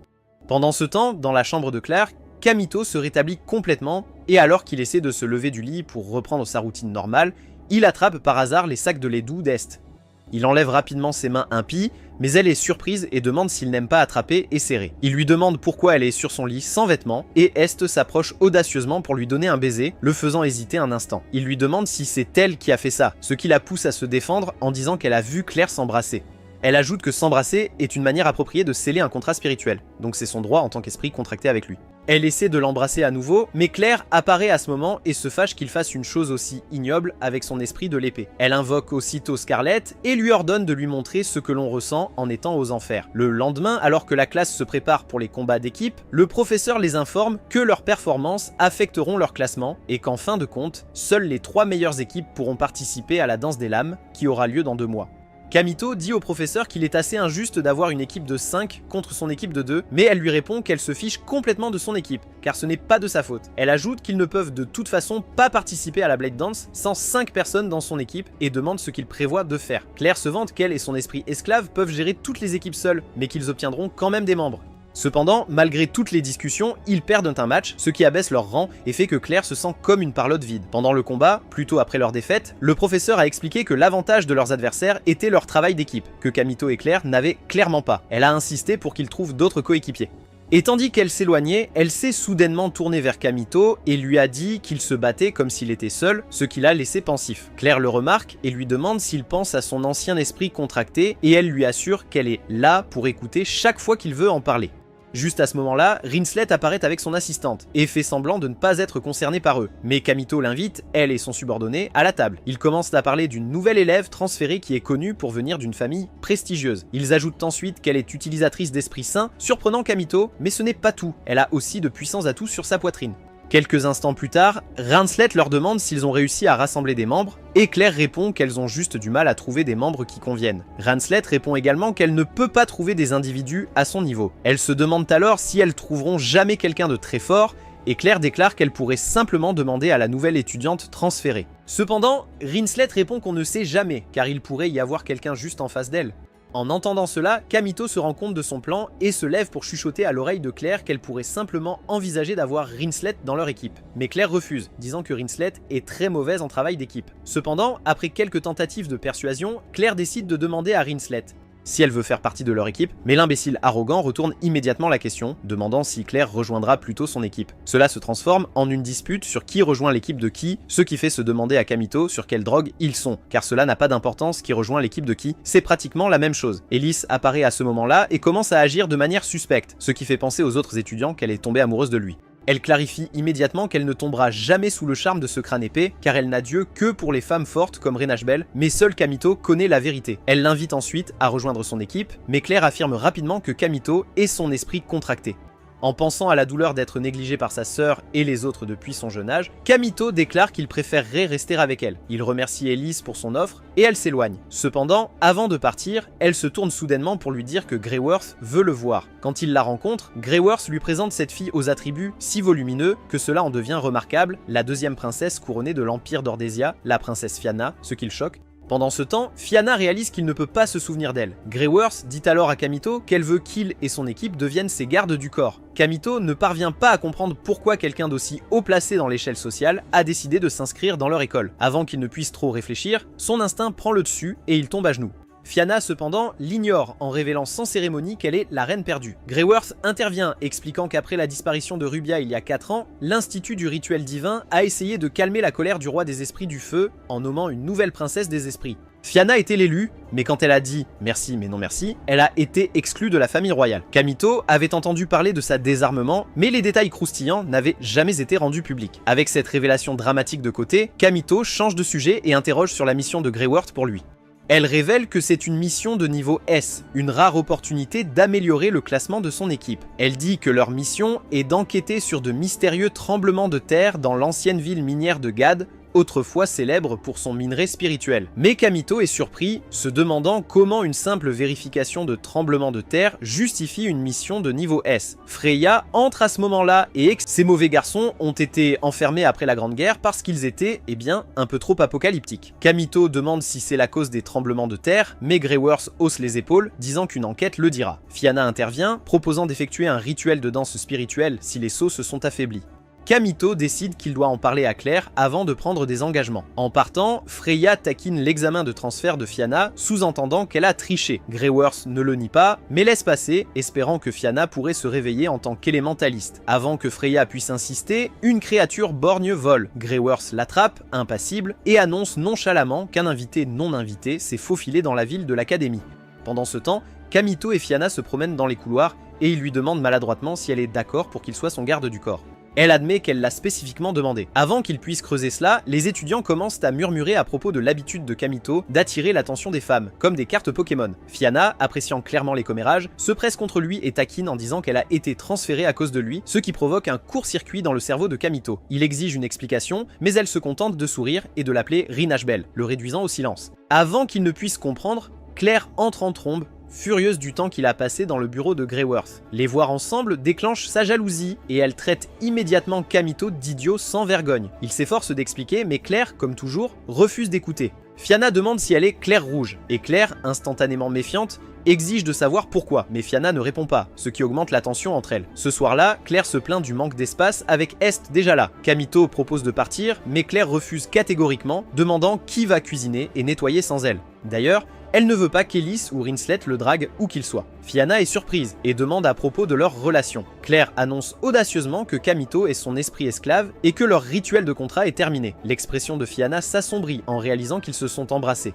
Pendant ce temps, dans la chambre de Claire, Kamito se rétablit complètement et alors qu'il essaie de se lever du lit pour reprendre sa routine normale, il attrape par hasard les sacs de lait doux d'Est. Il enlève rapidement ses mains impies, mais elle est surprise et demande s'il n'aime pas attraper et serrer. Il lui demande pourquoi elle est sur son lit sans vêtements, et Est s'approche audacieusement pour lui donner un baiser, le faisant hésiter un instant. Il lui demande si c'est elle qui a fait ça, ce qui la pousse à se défendre en disant qu'elle a vu Claire s'embrasser. Elle ajoute que s'embrasser est une manière appropriée de sceller un contrat spirituel, donc c'est son droit en tant qu'esprit contracté avec lui. Elle essaie de l'embrasser à nouveau, mais Claire apparaît à ce moment et se fâche qu'il fasse une chose aussi ignoble avec son esprit de l'épée. Elle invoque aussitôt Scarlett et lui ordonne de lui montrer ce que l'on ressent en étant aux enfers. Le lendemain, alors que la classe se prépare pour les combats d'équipe, le professeur les informe que leurs performances affecteront leur classement et qu'en fin de compte, seules les 3 meilleures équipes pourront participer à la danse des lames qui aura lieu dans 2 mois. Kamito dit au professeur qu'il est assez injuste d'avoir une équipe de 5 contre son équipe de 2, mais elle lui répond qu'elle se fiche complètement de son équipe, car ce n'est pas de sa faute. Elle ajoute qu'ils ne peuvent de toute façon pas participer à la Blade Dance sans 5 personnes dans son équipe et demande ce qu'il prévoit de faire. Claire se vante qu'elle et son esprit esclave peuvent gérer toutes les équipes seules, mais qu'ils obtiendront quand même des membres. Cependant, malgré toutes les discussions, ils perdent un match, ce qui abaisse leur rang et fait que Claire se sent comme une parlotte vide. Pendant le combat, plutôt après leur défaite, le professeur a expliqué que l'avantage de leurs adversaires était leur travail d'équipe, que Kamito et Claire n'avaient clairement pas. Elle a insisté pour qu'ils trouvent d'autres coéquipiers. Et tandis qu'elle s'éloignait, elle s'est soudainement tournée vers Kamito et lui a dit qu'il se battait comme s'il était seul, ce qui l'a laissé pensif. Claire le remarque et lui demande s'il pense à son ancien esprit contracté et elle lui assure qu'elle est là pour écouter chaque fois qu'il veut en parler. Juste à ce moment-là, Rinslet apparaît avec son assistante et fait semblant de ne pas être concerné par eux. Mais Kamito l'invite, elle et son subordonné, à la table. Ils commencent à parler d'une nouvelle élève transférée qui est connue pour venir d'une famille prestigieuse. Ils ajoutent ensuite qu'elle est utilisatrice d'esprit saint, surprenant Kamito, mais ce n'est pas tout. Elle a aussi de puissants atouts sur sa poitrine. Quelques instants plus tard, Rinslet leur demande s'ils ont réussi à rassembler des membres, et Claire répond qu'elles ont juste du mal à trouver des membres qui conviennent. Rinslet répond également qu'elle ne peut pas trouver des individus à son niveau. Elles se demandent alors si elles trouveront jamais quelqu'un de très fort, et Claire déclare qu'elle pourrait simplement demander à la nouvelle étudiante transférée. Cependant, Rinslet répond qu'on ne sait jamais, car il pourrait y avoir quelqu'un juste en face d'elle. En entendant cela, Kamito se rend compte de son plan et se lève pour chuchoter à l'oreille de Claire qu'elle pourrait simplement envisager d'avoir Rinslet dans leur équipe. Mais Claire refuse, disant que Rinslet est très mauvaise en travail d'équipe. Cependant, après quelques tentatives de persuasion, Claire décide de demander à Rinslet si elle veut faire partie de leur équipe, mais l'imbécile arrogant retourne immédiatement la question, demandant si Claire rejoindra plutôt son équipe. Cela se transforme en une dispute sur qui rejoint l'équipe de qui, ce qui fait se demander à Kamito sur quelle drogue ils sont, car cela n'a pas d'importance qui rejoint l'équipe de qui, c'est pratiquement la même chose. Ellis apparaît à ce moment-là et commence à agir de manière suspecte, ce qui fait penser aux autres étudiants qu'elle est tombée amoureuse de lui. Elle clarifie immédiatement qu'elle ne tombera jamais sous le charme de ce crâne épais, car elle n'a Dieu que pour les femmes fortes comme Renashbel, mais seule Kamito connaît la vérité. Elle l'invite ensuite à rejoindre son équipe, mais Claire affirme rapidement que Kamito est son esprit contracté. En pensant à la douleur d'être négligé par sa sœur et les autres depuis son jeune âge, Kamito déclare qu'il préférerait rester avec elle. Il remercie Elise pour son offre et elle s'éloigne. Cependant, avant de partir, elle se tourne soudainement pour lui dire que Greyworth veut le voir. Quand il la rencontre, Greyworth lui présente cette fille aux attributs si volumineux que cela en devient remarquable, la deuxième princesse couronnée de l'Empire d'Ordésia, la princesse Fianna, ce qui le choque. Pendant ce temps, Fianna réalise qu'il ne peut pas se souvenir d'elle. Greyworth dit alors à Kamito qu'elle veut qu'il et son équipe deviennent ses gardes du corps. Kamito ne parvient pas à comprendre pourquoi quelqu'un d'aussi haut placé dans l'échelle sociale a décidé de s'inscrire dans leur école. Avant qu'il ne puisse trop réfléchir, son instinct prend le dessus et il tombe à genoux. Fianna cependant l'ignore en révélant sans cérémonie qu'elle est la reine perdue. Greyworth intervient expliquant qu'après la disparition de Rubia il y a 4 ans, l'Institut du rituel divin a essayé de calmer la colère du roi des esprits du feu en nommant une nouvelle princesse des esprits. Fianna était l'élue, mais quand elle a dit « merci mais non merci », elle a été exclue de la famille royale. Kamito avait entendu parler de sa désarmement, mais les détails croustillants n'avaient jamais été rendus publics. Avec cette révélation dramatique de côté, Kamito change de sujet et interroge sur la mission de Greyworth pour lui. Elle révèle que c'est une mission de niveau S, une rare opportunité d'améliorer le classement de son équipe. Elle dit que leur mission est d'enquêter sur de mystérieux tremblements de terre dans l'ancienne ville minière de Gad, autrefois célèbre pour son minerai spirituel. Mais Kamito est surpris, se demandant comment une simple vérification de tremblement de terre justifie une mission de niveau S. Freya entre à ce moment-là et ces mauvais garçons ont été enfermés après la Grande Guerre parce qu'ils étaient, eh bien, un peu trop apocalyptiques. Kamito demande si c'est la cause des tremblements de terre, mais Greyworth hausse les épaules, disant qu'une enquête le dira. Fianna intervient, proposant d'effectuer un rituel de danse spirituelle si les sceaux se sont affaiblis. Kamito décide qu'il doit en parler à Claire avant de prendre des engagements. En partant, Freya taquine l'examen de transfert de Fianna, sous-entendant qu'elle a triché. Greyworth ne le nie pas, mais laisse passer, espérant que Fianna pourrait se réveiller en tant qu'élémentaliste. Avant que Freya puisse insister, une créature borgne vole. Greyworth l'attrape, impassible, et annonce nonchalamment qu'un invité non invité s'est faufilé dans la ville de l'académie. Pendant ce temps, Kamito et Fianna se promènent dans les couloirs, et il lui demande maladroitement si elle est d'accord pour qu'il soit son garde du corps. Elle admet qu'elle l'a spécifiquement demandé. Avant qu'il puisse creuser cela, les étudiants commencent à murmurer à propos de l'habitude de Kamito d'attirer l'attention des femmes, comme des cartes Pokémon. Fianna, appréciant clairement les commérages, se presse contre lui et taquine en disant qu'elle a été transférée à cause de lui, ce qui provoque un court-circuit dans le cerveau de Kamito. Il exige une explication, mais elle se contente de sourire et de l'appeler Rinashbel, le réduisant au silence. Avant qu'il ne puisse comprendre, Claire entre en trombe, furieuse du temps qu'il a passé dans le bureau de Greyworth. Les voir ensemble déclenche sa jalousie et elle traite immédiatement Kamito d'idiot sans vergogne. Il s'efforce d'expliquer mais Claire, comme toujours, refuse d'écouter. Fianna demande si elle est Claire Rouge et Claire, instantanément méfiante, exige de savoir pourquoi, mais Fianna ne répond pas, ce qui augmente la tension entre elles. Ce soir-là, Claire se plaint du manque d'espace avec Est déjà là. Kamito propose de partir, mais Claire refuse catégoriquement, demandant qui va cuisiner et nettoyer sans elle. D'ailleurs, elle ne veut pas qu'Ellis ou Rinslet le draguent où qu'il soit. Fianna est surprise et demande à propos de leur relation. Claire annonce audacieusement que Kamito est son esprit esclave et que leur rituel de contrat est terminé. L'expression de Fianna s'assombrit en réalisant qu'ils se sont embrassés.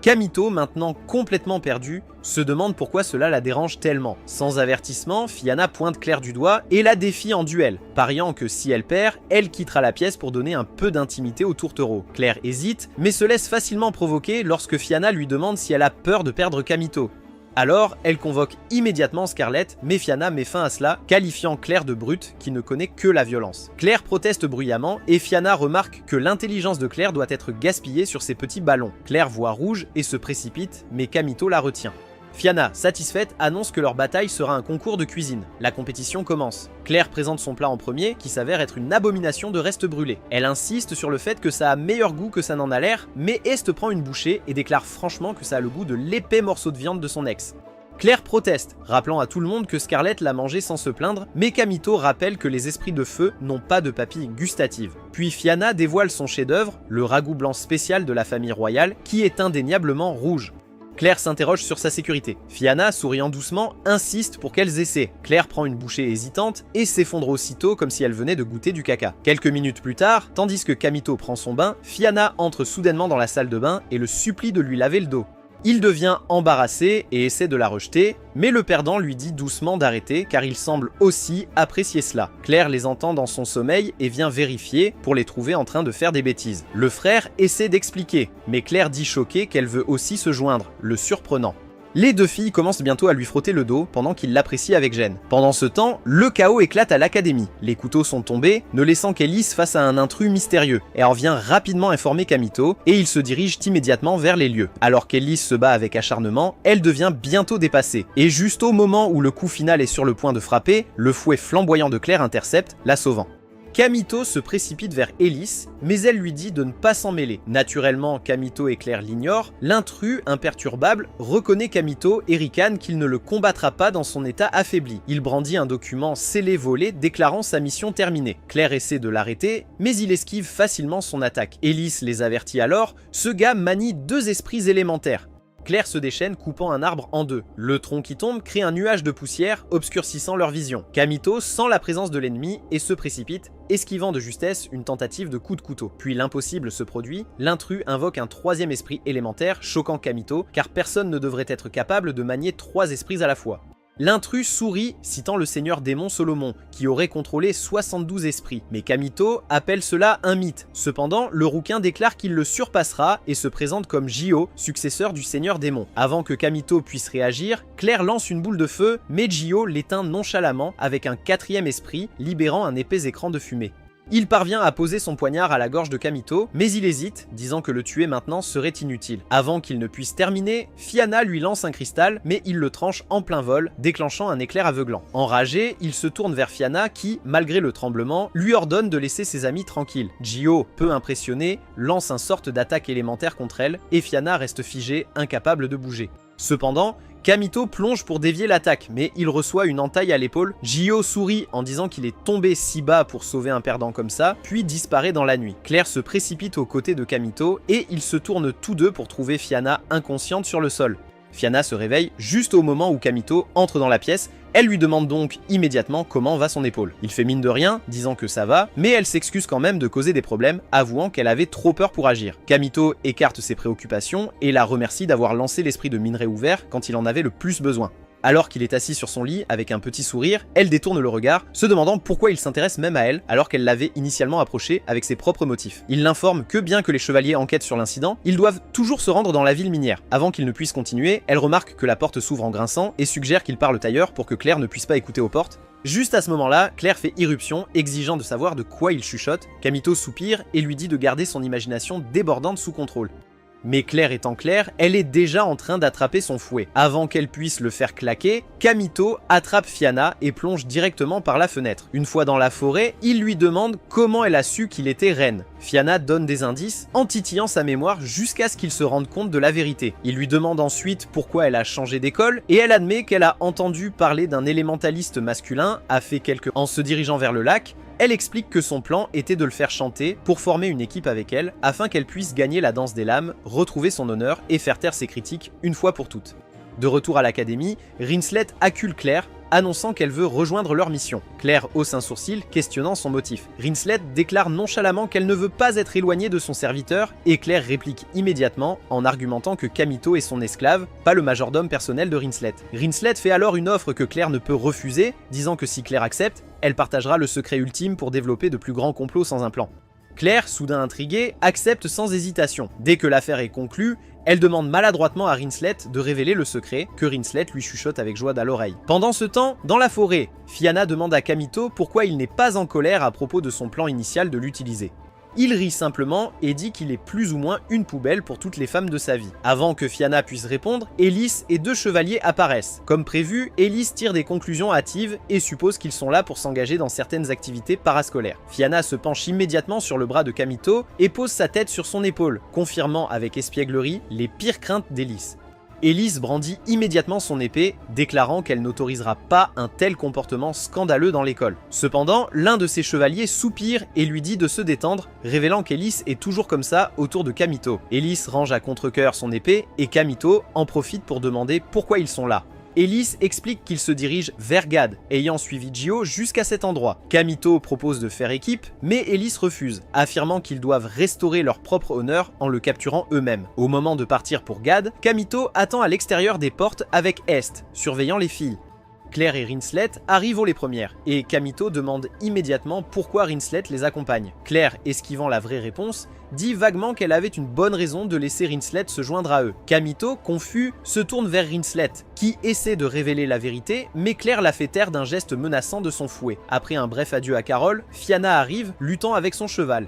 Kamito, maintenant complètement perdue, se demande pourquoi cela la dérange tellement. Sans avertissement, Fianna pointe Claire du doigt et la défie en duel, pariant que si elle perd, elle quittera la pièce pour donner un peu d'intimité au tourtereau. Claire hésite, mais se laisse facilement provoquer lorsque Fianna lui demande si elle a peur de perdre Kamito. Alors, elle convoque immédiatement Scarlett, mais Fianna met fin à cela, qualifiant Claire de brute qui ne connaît que la violence. Claire proteste bruyamment et Fianna remarque que l'intelligence de Claire doit être gaspillée sur ses petits ballons. Claire voit rouge et se précipite, mais Kamito la retient. Fianna, satisfaite, annonce que leur bataille sera un concours de cuisine. La compétition commence. Claire présente son plat en premier, qui s'avère être une abomination de restes brûlés. Elle insiste sur le fait que ça a meilleur goût que ça n'en a l'air, mais Est prend une bouchée et déclare franchement que ça a le goût de l'épais morceau de viande de son ex. Claire proteste, rappelant à tout le monde que Scarlett l'a mangé sans se plaindre, mais Kamito rappelle que les esprits de feu n'ont pas de papilles gustatives. Puis Fianna dévoile son chef-d'œuvre, le ragoût blanc spécial de la famille royale, qui est indéniablement rouge. Claire s'interroge sur sa sécurité. Fianna, souriant doucement, insiste pour qu'elles essaient. Claire prend une bouchée hésitante et s'effondre aussitôt comme si elle venait de goûter du caca. Quelques minutes plus tard, tandis que Kamito prend son bain, Fianna entre soudainement dans la salle de bain et le supplie de lui laver le dos. Il devient embarrassé et essaie de la rejeter, mais le perdant lui dit doucement d'arrêter car il semble aussi apprécier cela. Claire les entend dans son sommeil et vient vérifier pour les trouver en train de faire des bêtises. Le frère essaie d'expliquer, mais Claire dit choquée qu'elle veut aussi se joindre, le surprenant. Les deux filles commencent bientôt à lui frotter le dos pendant qu'il l'apprécie avec gêne. Pendant ce temps, le chaos éclate à l'académie. Les couteaux sont tombés, ne laissant qu'Ellis face à un intrus mystérieux. Elle revient rapidement informer Kamito et ils se dirigent immédiatement vers les lieux. Alors qu'Ellis se bat avec acharnement, elle devient bientôt dépassée. Et juste au moment où le coup final est sur le point de frapper, le fouet flamboyant de Claire intercepte, la sauvant. Kamito se précipite vers Ellis, mais elle lui dit de ne pas s'en mêler. Naturellement, Kamito et Claire l'ignorent. L'intrus, imperturbable, reconnaît Kamito et ricane qu'il ne le combattra pas dans son état affaibli. Il brandit un document scellé volé déclarant sa mission terminée. Claire essaie de l'arrêter, mais il esquive facilement son attaque. Ellis les avertit alors, ce gars manie deux esprits élémentaires. Claire se déchaîne coupant un arbre en deux. Le tronc qui tombe crée un nuage de poussière obscurcissant leur vision. Kamito sent la présence de l'ennemi et se précipite, esquivant de justesse une tentative de coup de couteau. Puis l'impossible se produit, l'intrus invoque un troisième esprit élémentaire, choquant Kamito, car personne ne devrait être capable de manier trois esprits à la fois. L'intrus sourit, citant le seigneur démon Solomon, qui aurait contrôlé 72 esprits. Mais Kamito appelle cela un mythe. Cependant, le rouquin déclare qu'il le surpassera et se présente comme Jio, successeur du seigneur démon. Avant que Kamito puisse réagir, Claire lance une boule de feu, mais Jio l'éteint nonchalamment avec un quatrième esprit, libérant un épais écran de fumée. Il parvient à poser son poignard à la gorge de Kamito, mais il hésite, disant que le tuer maintenant serait inutile. Avant qu'il ne puisse terminer, Fianna lui lance un cristal, mais il le tranche en plein vol, déclenchant un éclair aveuglant. Enragé, il se tourne vers Fianna qui, malgré le tremblement, lui ordonne de laisser ses amis tranquilles. Jio, peu impressionné, lance une sorte d'attaque élémentaire contre elle, et Fianna reste figée, incapable de bouger. Cependant, Kamito plonge pour dévier l'attaque, mais il reçoit une entaille à l'épaule. Jio sourit en disant qu'il est tombé si bas pour sauver un perdant comme ça, puis disparaît dans la nuit. Claire se précipite aux côtés de Kamito et ils se tournent tous deux pour trouver Fianna inconsciente sur le sol. Fianna se réveille juste au moment où Kamito entre dans la pièce. Elle lui demande donc immédiatement comment va son épaule. Il fait mine de rien, disant que ça va, mais elle s'excuse quand même de causer des problèmes, avouant qu'elle avait trop peur pour agir. Kamito écarte ses préoccupations et la remercie d'avoir lancé l'esprit de minerai ouvert quand il en avait le plus besoin. Alors qu'il est assis sur son lit avec un petit sourire, elle détourne le regard, se demandant pourquoi il s'intéresse même à elle alors qu'elle l'avait initialement approché avec ses propres motifs. Il l'informe que bien que les chevaliers enquêtent sur l'incident, ils doivent toujours se rendre dans la ville minière. Avant qu'ils ne puissent continuer, elle remarque que la porte s'ouvre en grinçant et suggère qu'il parle ailleurs pour que Claire ne puisse pas écouter aux portes. Juste à ce moment-là, Claire fait irruption, exigeant de savoir de quoi il chuchote. Kamito soupire et lui dit de garder son imagination débordante sous contrôle. Mais Claire étant Claire, elle est déjà en train d'attraper son fouet. Avant qu'elle puisse le faire claquer, Kamito attrape Fianna et plonge directement par la fenêtre. Une fois dans la forêt, il lui demande comment elle a su qu'il était reine. Fianna donne des indices en titillant sa mémoire jusqu'à ce qu'il se rende compte de la vérité. Il lui demande ensuite pourquoi elle a changé d'école et elle admet qu'elle a entendu parler d'un élémentaliste masculin, a fait quelques en se dirigeant vers le lac. Elle explique que son plan était de le faire chanter pour former une équipe avec elle afin qu'elle puisse gagner la danse des lames, retrouver son honneur et faire taire ses critiques une fois pour toutes. De retour à l'académie, Rinslet accule Claire, annonçant qu'elle veut rejoindre leur mission. Claire hausse un sourcil, questionnant son motif. Rinslet déclare nonchalamment qu'elle ne veut pas être éloignée de son serviteur, et Claire réplique immédiatement en argumentant que Kamito est son esclave, pas le majordome personnel de Rinslet. Rinslet fait alors une offre que Claire ne peut refuser, disant que si Claire accepte, elle partagera le secret ultime pour développer de plus grands complots sans un plan. Claire, soudain intriguée, accepte sans hésitation. Dès que l'affaire est conclue, elle demande maladroitement à Rinslet de révéler le secret, que Rinslet lui chuchote avec joie à l'oreille. Pendant ce temps, dans la forêt, Fianna demande à Kamito pourquoi il n'est pas en colère à propos de son plan initial de l'utiliser. Il rit simplement et dit qu'il est plus ou moins une poubelle pour toutes les femmes de sa vie. Avant que Fianna puisse répondre, Ellis et deux chevaliers apparaissent. Comme prévu, Ellis tire des conclusions hâtives et suppose qu'ils sont là pour s'engager dans certaines activités parascolaires. Fianna se penche immédiatement sur le bras de Kamito et pose sa tête sur son épaule, confirmant avec espièglerie les pires craintes d'Ellis. Ellis brandit immédiatement son épée, déclarant qu'elle n'autorisera pas un tel comportement scandaleux dans l'école. Cependant, l'un de ses chevaliers soupire et lui dit de se détendre, révélant qu'Ellis est toujours comme ça autour de Kamito. Ellis range à contre-cœur son épée et Kamito en profite pour demander pourquoi ils sont là. Ellis explique qu'il se dirige vers Gad, ayant suivi Gio jusqu'à cet endroit. Kamito propose de faire équipe, mais Ellis refuse, affirmant qu'ils doivent restaurer leur propre honneur en le capturant eux-mêmes. Au moment de partir pour Gad, Kamito attend à l'extérieur des portes avec Est, surveillant les filles. Claire et Rinslet arrivent les premières, et Kamito demande immédiatement pourquoi Rinslet les accompagne. Claire, esquivant la vraie réponse, dit vaguement qu'elle avait une bonne raison de laisser Rinslet se joindre à eux. Kamito, confus, se tourne vers Rinslet, qui essaie de révéler la vérité, mais Claire la fait taire d'un geste menaçant de son fouet. Après un bref adieu à Carole, Fianna arrive, luttant avec son cheval.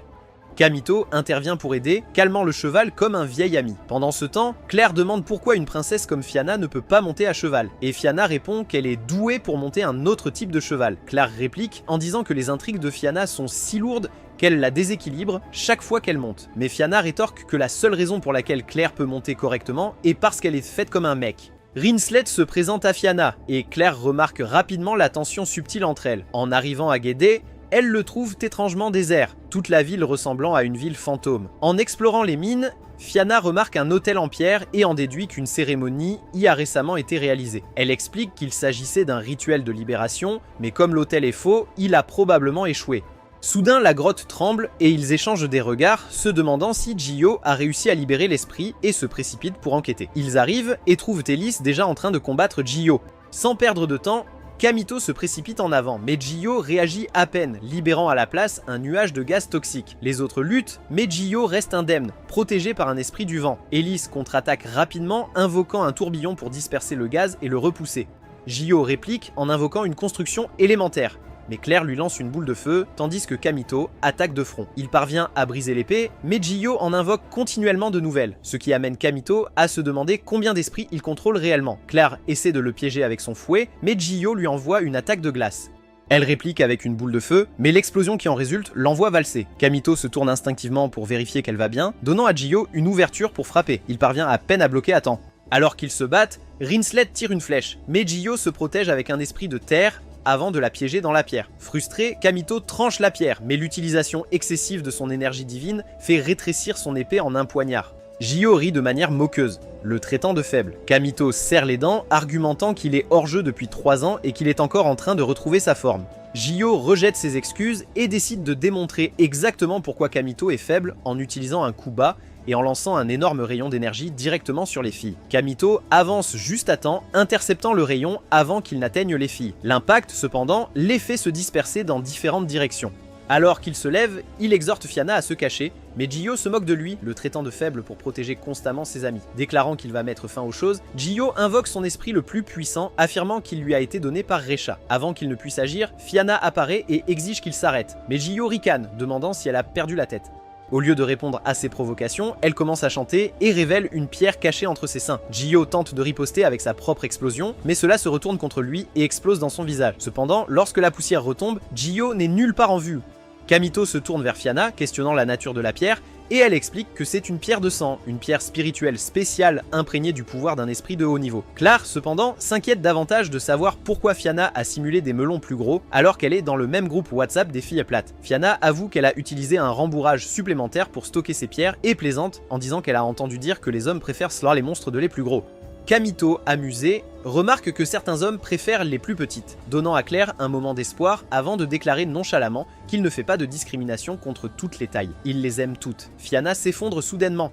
Kamito intervient pour aider, calmant le cheval comme un vieil ami. Pendant ce temps, Claire demande pourquoi une princesse comme Fianna ne peut pas monter à cheval, et Fianna répond qu'elle est douée pour monter un autre type de cheval. Claire réplique en disant que les intrigues de Fianna sont si lourdes qu'elle la déséquilibre chaque fois qu'elle monte. Mais Fianna rétorque que la seule raison pour laquelle Claire peut monter correctement est parce qu'elle est faite comme un mec. Rinslet se présente à Fianna, et Claire remarque rapidement la tension subtile entre elles. En arrivant à Guédé, elle le trouve étrangement désert, toute la ville ressemblant à une ville fantôme. En explorant les mines, Fianna remarque un hôtel en pierre et en déduit qu'une cérémonie y a récemment été réalisée. Elle explique qu'il s'agissait d'un rituel de libération, mais comme l'hôtel est faux, il a probablement échoué. Soudain, la grotte tremble et ils échangent des regards, se demandant si Gio a réussi à libérer l'esprit et se précipitent pour enquêter. Ils arrivent et trouvent Ellis déjà en train de combattre Gio. Sans perdre de temps, Kamito se précipite en avant, mais Gio réagit à peine, libérant à la place un nuage de gaz toxique. Les autres luttent, mais Gio reste indemne, protégé par un esprit du vent. Ellis contre-attaque rapidement, invoquant un tourbillon pour disperser le gaz et le repousser. Gio réplique en invoquant une construction élémentaire, mais Claire lui lance une boule de feu, tandis que Kamito attaque de front. Il parvient à briser l'épée, mais Gio en invoque continuellement de nouvelles, ce qui amène Kamito à se demander combien d'esprits il contrôle réellement. Claire essaie de le piéger avec son fouet, mais Gio lui envoie une attaque de glace. Elle réplique avec une boule de feu, mais l'explosion qui en résulte l'envoie valser. Kamito se tourne instinctivement pour vérifier qu'elle va bien, donnant à Gio une ouverture pour frapper. Il parvient à peine à bloquer à temps. Alors qu'ils se battent, Rinslet tire une flèche, mais Gio se protège avec un esprit de terre, avant de la piéger dans la pierre. Frustré, Kamito tranche la pierre, mais l'utilisation excessive de son énergie divine fait rétrécir son épée en un poignard. Gio rit de manière moqueuse, le traitant de faible. Kamito serre les dents, argumentant qu'il est hors jeu depuis 3 ans et qu'il est encore en train de retrouver sa forme. Gio rejette ses excuses et décide de démontrer exactement pourquoi Kamito est faible en utilisant un coup bas et en lançant un énorme rayon d'énergie directement sur les filles. Kamito avance juste à temps, interceptant le rayon avant qu'il n'atteigne les filles. L'impact, cependant, les fait se disperser dans différentes directions. Alors qu'il se lève, il exhorte Fianna à se cacher, mais Gio se moque de lui, le traitant de faible pour protéger constamment ses amis. Déclarant qu'il va mettre fin aux choses, Gio invoque son esprit le plus puissant, affirmant qu'il lui a été donné par Recha. Avant qu'il ne puisse agir, Fianna apparaît et exige qu'il s'arrête, mais Gio ricane, demandant si elle a perdu la tête. Au lieu de répondre à ses provocations, elle commence à chanter et révèle une pierre cachée entre ses seins. Gio tente de riposter avec sa propre explosion, mais cela se retourne contre lui et explose dans son visage. Cependant, lorsque la poussière retombe, Gio n'est nulle part en vue. Kamito se tourne vers Fianna, questionnant la nature de la pierre, et elle explique que c'est une pierre de sang, une pierre spirituelle spéciale imprégnée du pouvoir d'un esprit de haut niveau. Claire, cependant, s'inquiète davantage de savoir pourquoi Fianna a simulé des melons plus gros alors qu'elle est dans le même groupe WhatsApp des filles plates. Fianna avoue qu'elle a utilisé un rembourrage supplémentaire pour stocker ses pierres et plaisante en disant qu'elle a entendu dire que les hommes préfèrent cela les monstres de les plus gros. Kamito, amusé, remarque que certains hommes préfèrent les plus petites, donnant à Claire un moment d'espoir avant de déclarer nonchalamment qu'il ne fait pas de discrimination contre toutes les tailles. Il les aime toutes. Fianna s'effondre soudainement,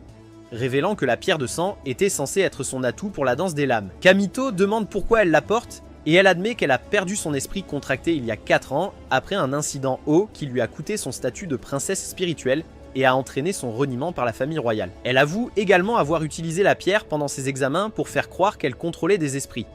révélant que la pierre de sang était censée être son atout pour la danse des lames. Kamito demande pourquoi elle la porte, et elle admet qu'elle a perdu son esprit contracté il y a 4 ans après un incident haut qui lui a coûté son statut de princesse spirituelle et a entraîné son reniement par la famille royale. Elle avoue également avoir utilisé la pierre pendant ses examens pour faire croire qu'elle contrôlait des esprits.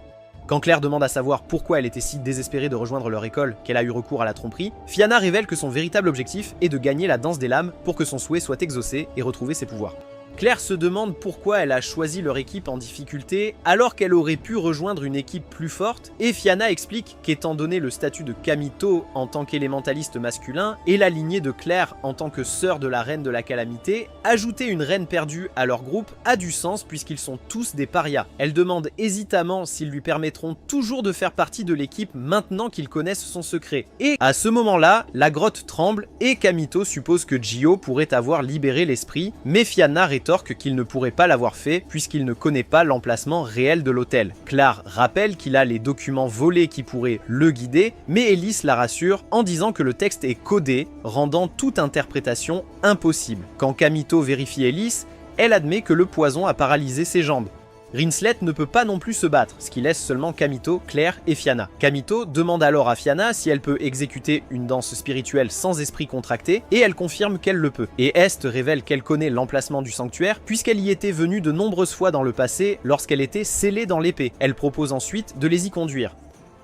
Quand Claire demande à savoir pourquoi elle était si désespérée de rejoindre leur école qu'elle a eu recours à la tromperie, Fianna révèle que son véritable objectif est de gagner la danse des lames pour que son souhait soit exaucé et retrouver ses pouvoirs. Claire se demande pourquoi elle a choisi leur équipe en difficulté alors qu'elle aurait pu rejoindre une équipe plus forte, et Fianna explique qu'étant donné le statut de Kamito en tant qu'élémentaliste masculin et la lignée de Claire en tant que sœur de la reine de la calamité, ajouter une reine perdue à leur groupe a du sens puisqu'ils sont tous des parias. Elle demande hésitamment s'ils lui permettront toujours de faire partie de l'équipe maintenant qu'ils connaissent son secret. Et à ce moment-là, la grotte tremble et Kamito suppose que Gio pourrait avoir libéré l'esprit, mais Fianna rétorque qu'il ne pourrait pas l'avoir fait puisqu'il ne connaît pas l'emplacement réel de l'hôtel. Claire rappelle qu'il a les documents volés qui pourraient le guider, mais Ellis la rassure en disant que le texte est codé, rendant toute interprétation impossible. Quand Kamito vérifie Ellis, elle admet que le poison a paralysé ses jambes. Rinslet ne peut pas non plus se battre, ce qui laisse seulement Kamito, Claire et Fianna. Kamito demande alors à Fianna si elle peut exécuter une danse spirituelle sans esprit contracté, et elle confirme qu'elle le peut. Et Est révèle qu'elle connaît l'emplacement du sanctuaire, puisqu'elle y était venue de nombreuses fois dans le passé lorsqu'elle était scellée dans l'épée. Elle propose ensuite de les y conduire.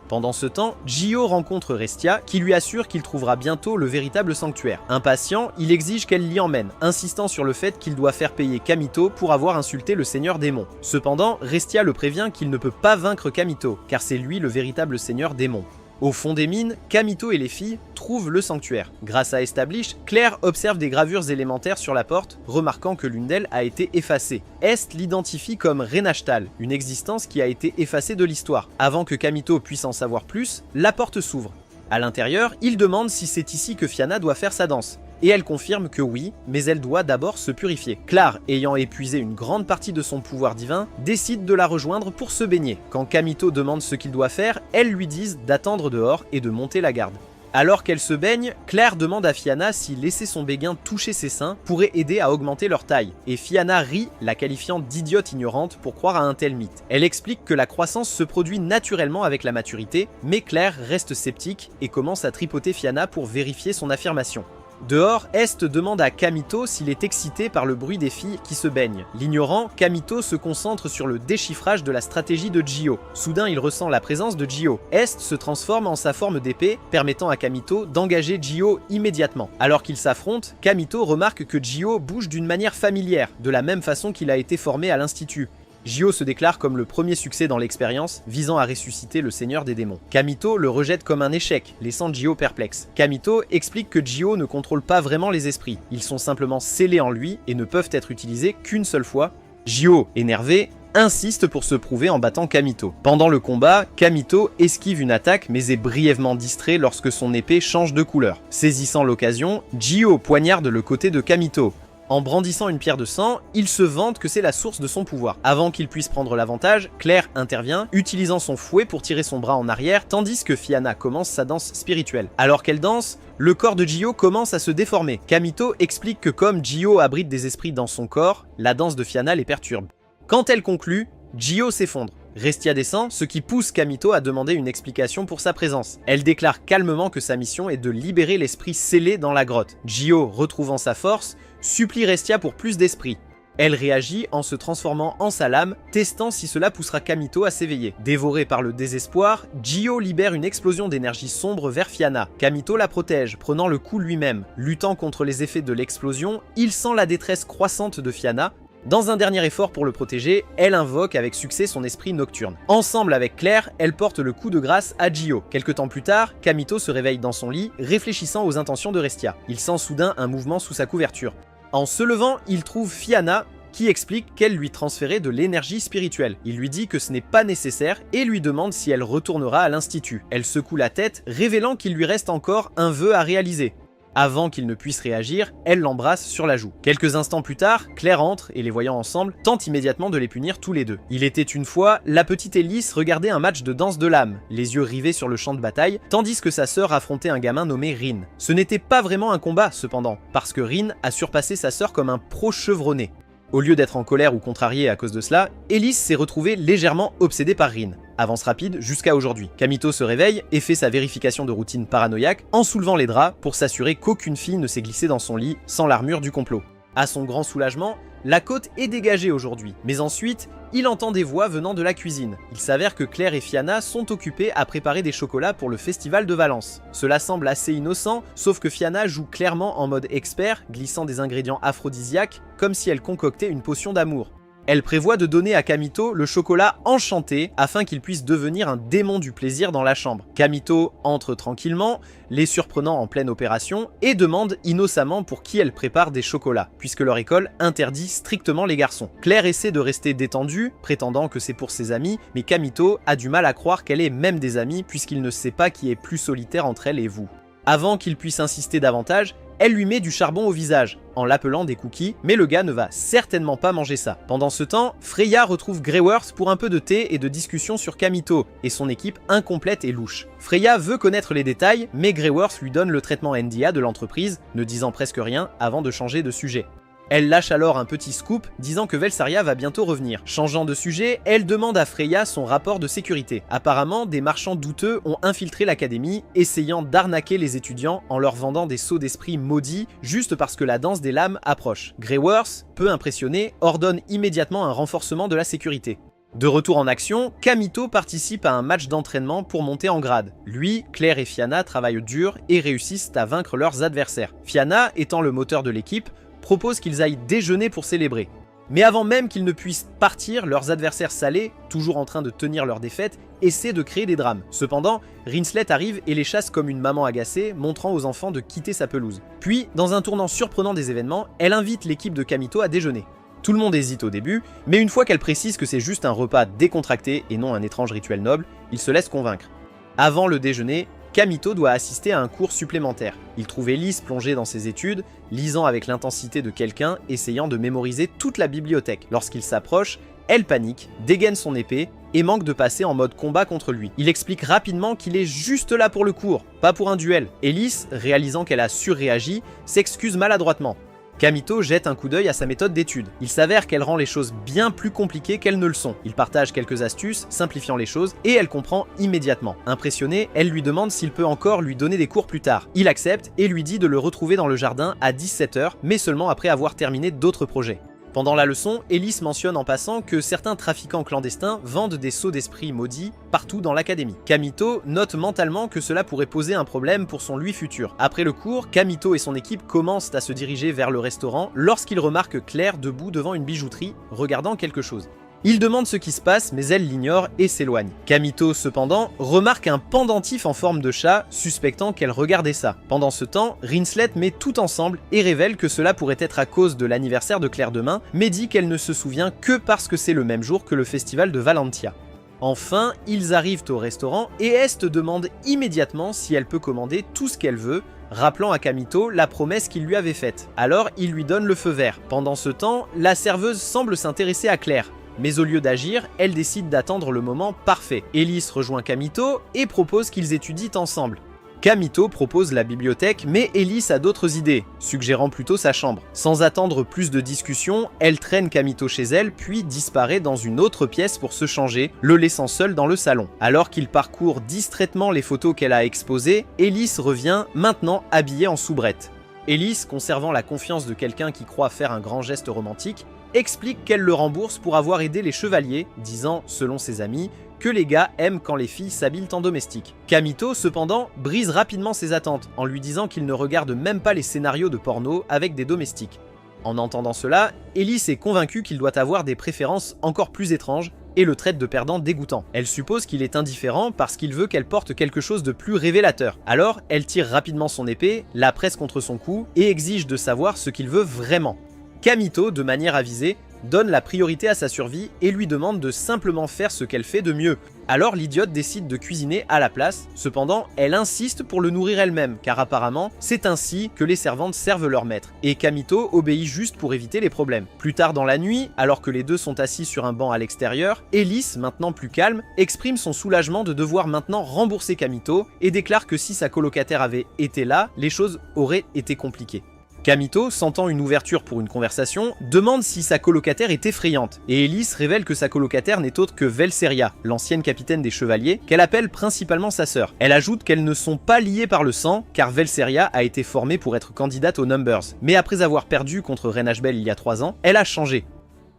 Pendant ce temps, Gio rencontre Restia qui lui assure qu'il trouvera bientôt le véritable sanctuaire. Impatient, il exige qu'elle l'y emmène, insistant sur le fait qu'il doit faire payer Kamito pour avoir insulté le seigneur démon. Cependant, Restia le prévient qu'il ne peut pas vaincre Kamito, car c'est lui le véritable seigneur démon. Au fond des mines, Kamito et les filles trouvent le sanctuaire. Grâce à Establish, Claire observe des gravures élémentaires sur la porte, remarquant que l'une d'elles a été effacée. Est l'identifie comme Renashtal, une existence qui a été effacée de l'histoire. Avant que Kamito puisse en savoir plus, la porte s'ouvre. À l'intérieur, il demande si c'est ici que Fianna doit faire sa danse. Et elle confirme que oui, mais elle doit d'abord se purifier. Claire, ayant épuisé une grande partie de son pouvoir divin, décide de la rejoindre pour se baigner. Quand Kamito demande ce qu'il doit faire, elles lui disent d'attendre dehors et de monter la garde. Alors qu'elle se baigne, Claire demande à Fianna si laisser son béguin toucher ses seins pourrait aider à augmenter leur taille. Et Fianna rit, la qualifiant d'idiote ignorante pour croire à un tel mythe. Elle explique que la croissance se produit naturellement avec la maturité, mais Claire reste sceptique et commence à tripoter Fianna pour vérifier son affirmation. Dehors, Est demande à Kamito s'il est excité par le bruit des filles qui se baignent. L'ignorant, Kamito se concentre sur le déchiffrage de la stratégie de Gio. Soudain, il ressent la présence de Gio. Est se transforme en sa forme d'épée, permettant à Kamito d'engager Gio immédiatement. Alors qu'ils s'affrontent, Kamito remarque que Gio bouge d'une manière familière, de la même façon qu'il a été formé à l'Institut. Gio se déclare comme le premier succès dans l'expérience, visant à ressusciter le seigneur des démons. Kamito le rejette comme un échec, laissant Gio perplexe. Kamito explique que Gio ne contrôle pas vraiment les esprits, ils sont simplement scellés en lui et ne peuvent être utilisés qu'une seule fois. Gio, énervé, insiste pour se prouver en battant Kamito. Pendant le combat, Kamito esquive une attaque mais est brièvement distrait lorsque son épée change de couleur. Saisissant l'occasion, Gio poignarde le côté de Kamito. En brandissant une pierre de sang, il se vante que c'est la source de son pouvoir. Avant qu'il puisse prendre l'avantage, Claire intervient, utilisant son fouet pour tirer son bras en arrière, tandis que Fianna commence sa danse spirituelle. Alors qu'elle danse, le corps de Gio commence à se déformer. Kamito explique que comme Gio abrite des esprits dans son corps, la danse de Fianna les perturbe. Quand elle conclut, Gio s'effondre. Restia descend, ce qui pousse Kamito à demander une explication pour sa présence. Elle déclare calmement que sa mission est de libérer l'esprit scellé dans la grotte. Gio, retrouvant sa force, supplie Restia pour plus d'esprit. Elle réagit en se transformant en sa lame, testant si cela poussera Kamito à s'éveiller. Dévoré par le désespoir, Gyo libère une explosion d'énergie sombre vers Fianna. Kamito la protège, prenant le coup lui-même. Luttant contre les effets de l'explosion, il sent la détresse croissante de Fianna. Dans un dernier effort pour le protéger, elle invoque avec succès son esprit nocturne. Ensemble avec Claire, elle porte le coup de grâce à Gyo. Quelque temps plus tard, Kamito se réveille dans son lit, réfléchissant aux intentions de Restia. Il sent soudain un mouvement sous sa couverture. En se levant, il trouve Fianna, qui explique qu'elle lui transférait de l'énergie spirituelle. Il lui dit que ce n'est pas nécessaire et lui demande si elle retournera à l'institut. Elle secoue la tête, révélant qu'il lui reste encore un vœu à réaliser. Avant qu'il ne puisse réagir, elle l'embrasse sur la joue. Quelques instants plus tard, Claire entre et les voyant ensemble, tente immédiatement de les punir tous les deux. Il était une fois, la petite Elise regardait un match de danse de l'âme, les yeux rivés sur le champ de bataille, tandis que sa sœur affrontait un gamin nommé Rin. Ce n'était pas vraiment un combat cependant, parce que Rin a surpassé sa sœur comme un pro chevronné. Au lieu d'être en colère ou contrariée à cause de cela, Elise s'est retrouvée légèrement obsédée par Rin. Avance rapide jusqu'à aujourd'hui. Kamito se réveille et fait sa vérification de routine paranoïaque en soulevant les draps pour s'assurer qu'aucune fille ne s'est glissée dans son lit sans l'armure du complot. À son grand soulagement, la côte est dégagée aujourd'hui, mais ensuite, il entend des voix venant de la cuisine. Il s'avère que Claire et Fianna sont occupées à préparer des chocolats pour le festival de Valence. Cela semble assez innocent, sauf que Fianna joue clairement en mode expert, glissant des ingrédients aphrodisiaques, comme si elle concoctait une potion d'amour. Elle prévoit de donner à Kamito le chocolat enchanté afin qu'il puisse devenir un démon du plaisir dans la chambre. Kamito entre tranquillement, les surprenant en pleine opération, et demande innocemment pour qui elle prépare des chocolats, puisque leur école interdit strictement les garçons. Claire essaie de rester détendue, prétendant que c'est pour ses amis, mais Kamito a du mal à croire qu'elle ait même des amis puisqu'il ne sait pas qui est plus solitaire entre elle et vous. Avant qu'il puisse insister davantage, elle lui met du charbon au visage, en l'appelant des cookies, mais le gars ne va certainement pas manger ça. Pendant ce temps, Freya retrouve Greyworth pour un peu de thé et de discussion sur Kamito, et son équipe incomplète et louche. Freya veut connaître les détails, mais Greyworth lui donne le traitement NDA de l'entreprise, ne disant presque rien avant de changer de sujet. Elle lâche alors un petit scoop disant que Velsaria va bientôt revenir. Changeant de sujet, elle demande à Freya son rapport de sécurité. Apparemment, des marchands douteux ont infiltré l'académie, essayant d'arnaquer les étudiants en leur vendant des sceaux d'esprit maudits juste parce que la danse des lames approche. Greyworth, peu impressionné, ordonne immédiatement un renforcement de la sécurité. De retour en action, Kamito participe à un match d'entraînement pour monter en grade. Lui, Claire et Fianna travaillent dur et réussissent à vaincre leurs adversaires. Fianna, étant le moteur de l'équipe, propose qu'ils aillent déjeuner pour célébrer. Mais avant même qu'ils ne puissent partir, leurs adversaires salés, toujours en train de tenir leur défaite, essaient de créer des drames. Cependant, Rinslet arrive et les chasse comme une maman agacée, montrant aux enfants de quitter sa pelouse. Puis, dans un tournant surprenant des événements, elle invite l'équipe de Kamito à déjeuner. Tout le monde hésite au début, mais une fois qu'elle précise que c'est juste un repas décontracté et non un étrange rituel noble, ils se laissent convaincre. Avant le déjeuner, Kamito doit assister à un cours supplémentaire. Il trouve Elise plongée dans ses études, lisant avec l'intensité de quelqu'un essayant de mémoriser toute la bibliothèque. Lorsqu'il s'approche, elle panique, dégaine son épée et manque de passer en mode combat contre lui. Il explique rapidement qu'il est juste là pour le cours, pas pour un duel. Elise, réalisant qu'elle a surréagi, s'excuse maladroitement. Kamito jette un coup d'œil à sa méthode d'étude. Il s'avère qu'elle rend les choses bien plus compliquées qu'elles ne le sont. Il partage quelques astuces, simplifiant les choses, et elle comprend immédiatement. Impressionnée, elle lui demande s'il peut encore lui donner des cours plus tard. Il accepte et lui dit de le retrouver dans le jardin à 17 h, mais seulement après avoir terminé d'autres projets. Pendant la leçon, Elise mentionne en passant que certains trafiquants clandestins vendent des sceaux d'esprit maudits partout dans l'académie. Kamito note mentalement que cela pourrait poser un problème pour son lui futur. Après le cours, Kamito et son équipe commencent à se diriger vers le restaurant lorsqu'ils remarquent Claire debout devant une bijouterie, regardant quelque chose. Il demande ce qui se passe, mais elle l'ignore et s'éloigne. Kamito, cependant, remarque un pendentif en forme de chat, suspectant qu'elle regardait ça. Pendant ce temps, Rinslet met tout ensemble et révèle que cela pourrait être à cause de l'anniversaire de Claire demain, mais dit qu'elle ne se souvient que parce que c'est le même jour que le festival de Valentia. Enfin, ils arrivent au restaurant et Est demande immédiatement si elle peut commander tout ce qu'elle veut, rappelant à Kamito la promesse qu'il lui avait faite. Alors, il lui donne le feu vert. Pendant ce temps, la serveuse semble s'intéresser à Claire. Mais au lieu d'agir, elle décide d'attendre le moment parfait. Elise rejoint Kamito et propose qu'ils étudient ensemble. Kamito propose la bibliothèque, mais Elise a d'autres idées, suggérant plutôt sa chambre. Sans attendre plus de discussions, elle traîne Kamito chez elle, puis disparaît dans une autre pièce pour se changer, le laissant seul dans le salon. Alors qu'il parcourt distraitement les photos qu'elle a exposées, Elise revient, maintenant habillée en soubrette. Ellis, conservant la confiance de quelqu'un qui croit faire un grand geste romantique, explique qu'elle le rembourse pour avoir aidé les chevaliers, disant, selon ses amis, que les gars aiment quand les filles s'habillent en domestique. Kamito, cependant, brise rapidement ses attentes en lui disant qu'il ne regarde même pas les scénarios de porno avec des domestiques. En entendant cela, Ellis est convaincue qu'il doit avoir des préférences encore plus étranges et le traite de perdant dégoûtant. Elle suppose qu'il est indifférent parce qu'il veut qu'elle porte quelque chose de plus révélateur. Alors, elle tire rapidement son épée, la presse contre son cou et exige de savoir ce qu'il veut vraiment. Kamito, de manière avisée, donne la priorité à sa survie et lui demande de simplement faire ce qu'elle fait de mieux. Alors l'idiote décide de cuisiner à la place, cependant elle insiste pour le nourrir elle-même, car apparemment c'est ainsi que les servantes servent leur maître, et Kamito obéit juste pour éviter les problèmes. Plus tard dans la nuit, alors que les deux sont assis sur un banc à l'extérieur, Ellis, maintenant plus calme, exprime son soulagement de devoir maintenant rembourser Kamito, et déclare que si sa colocataire avait été là, les choses auraient été compliquées. Kamito, sentant une ouverture pour une conversation, demande si sa colocataire est effrayante, et Ellis révèle que sa colocataire n'est autre que Velseria, l'ancienne capitaine des chevaliers, qu'elle appelle principalement sa sœur. Elle ajoute qu'elles ne sont pas liées par le sang, car Velseria a été formée pour être candidate aux Numbers, mais après avoir perdu contre Reine Ashbel il y a 3 ans, elle a changé.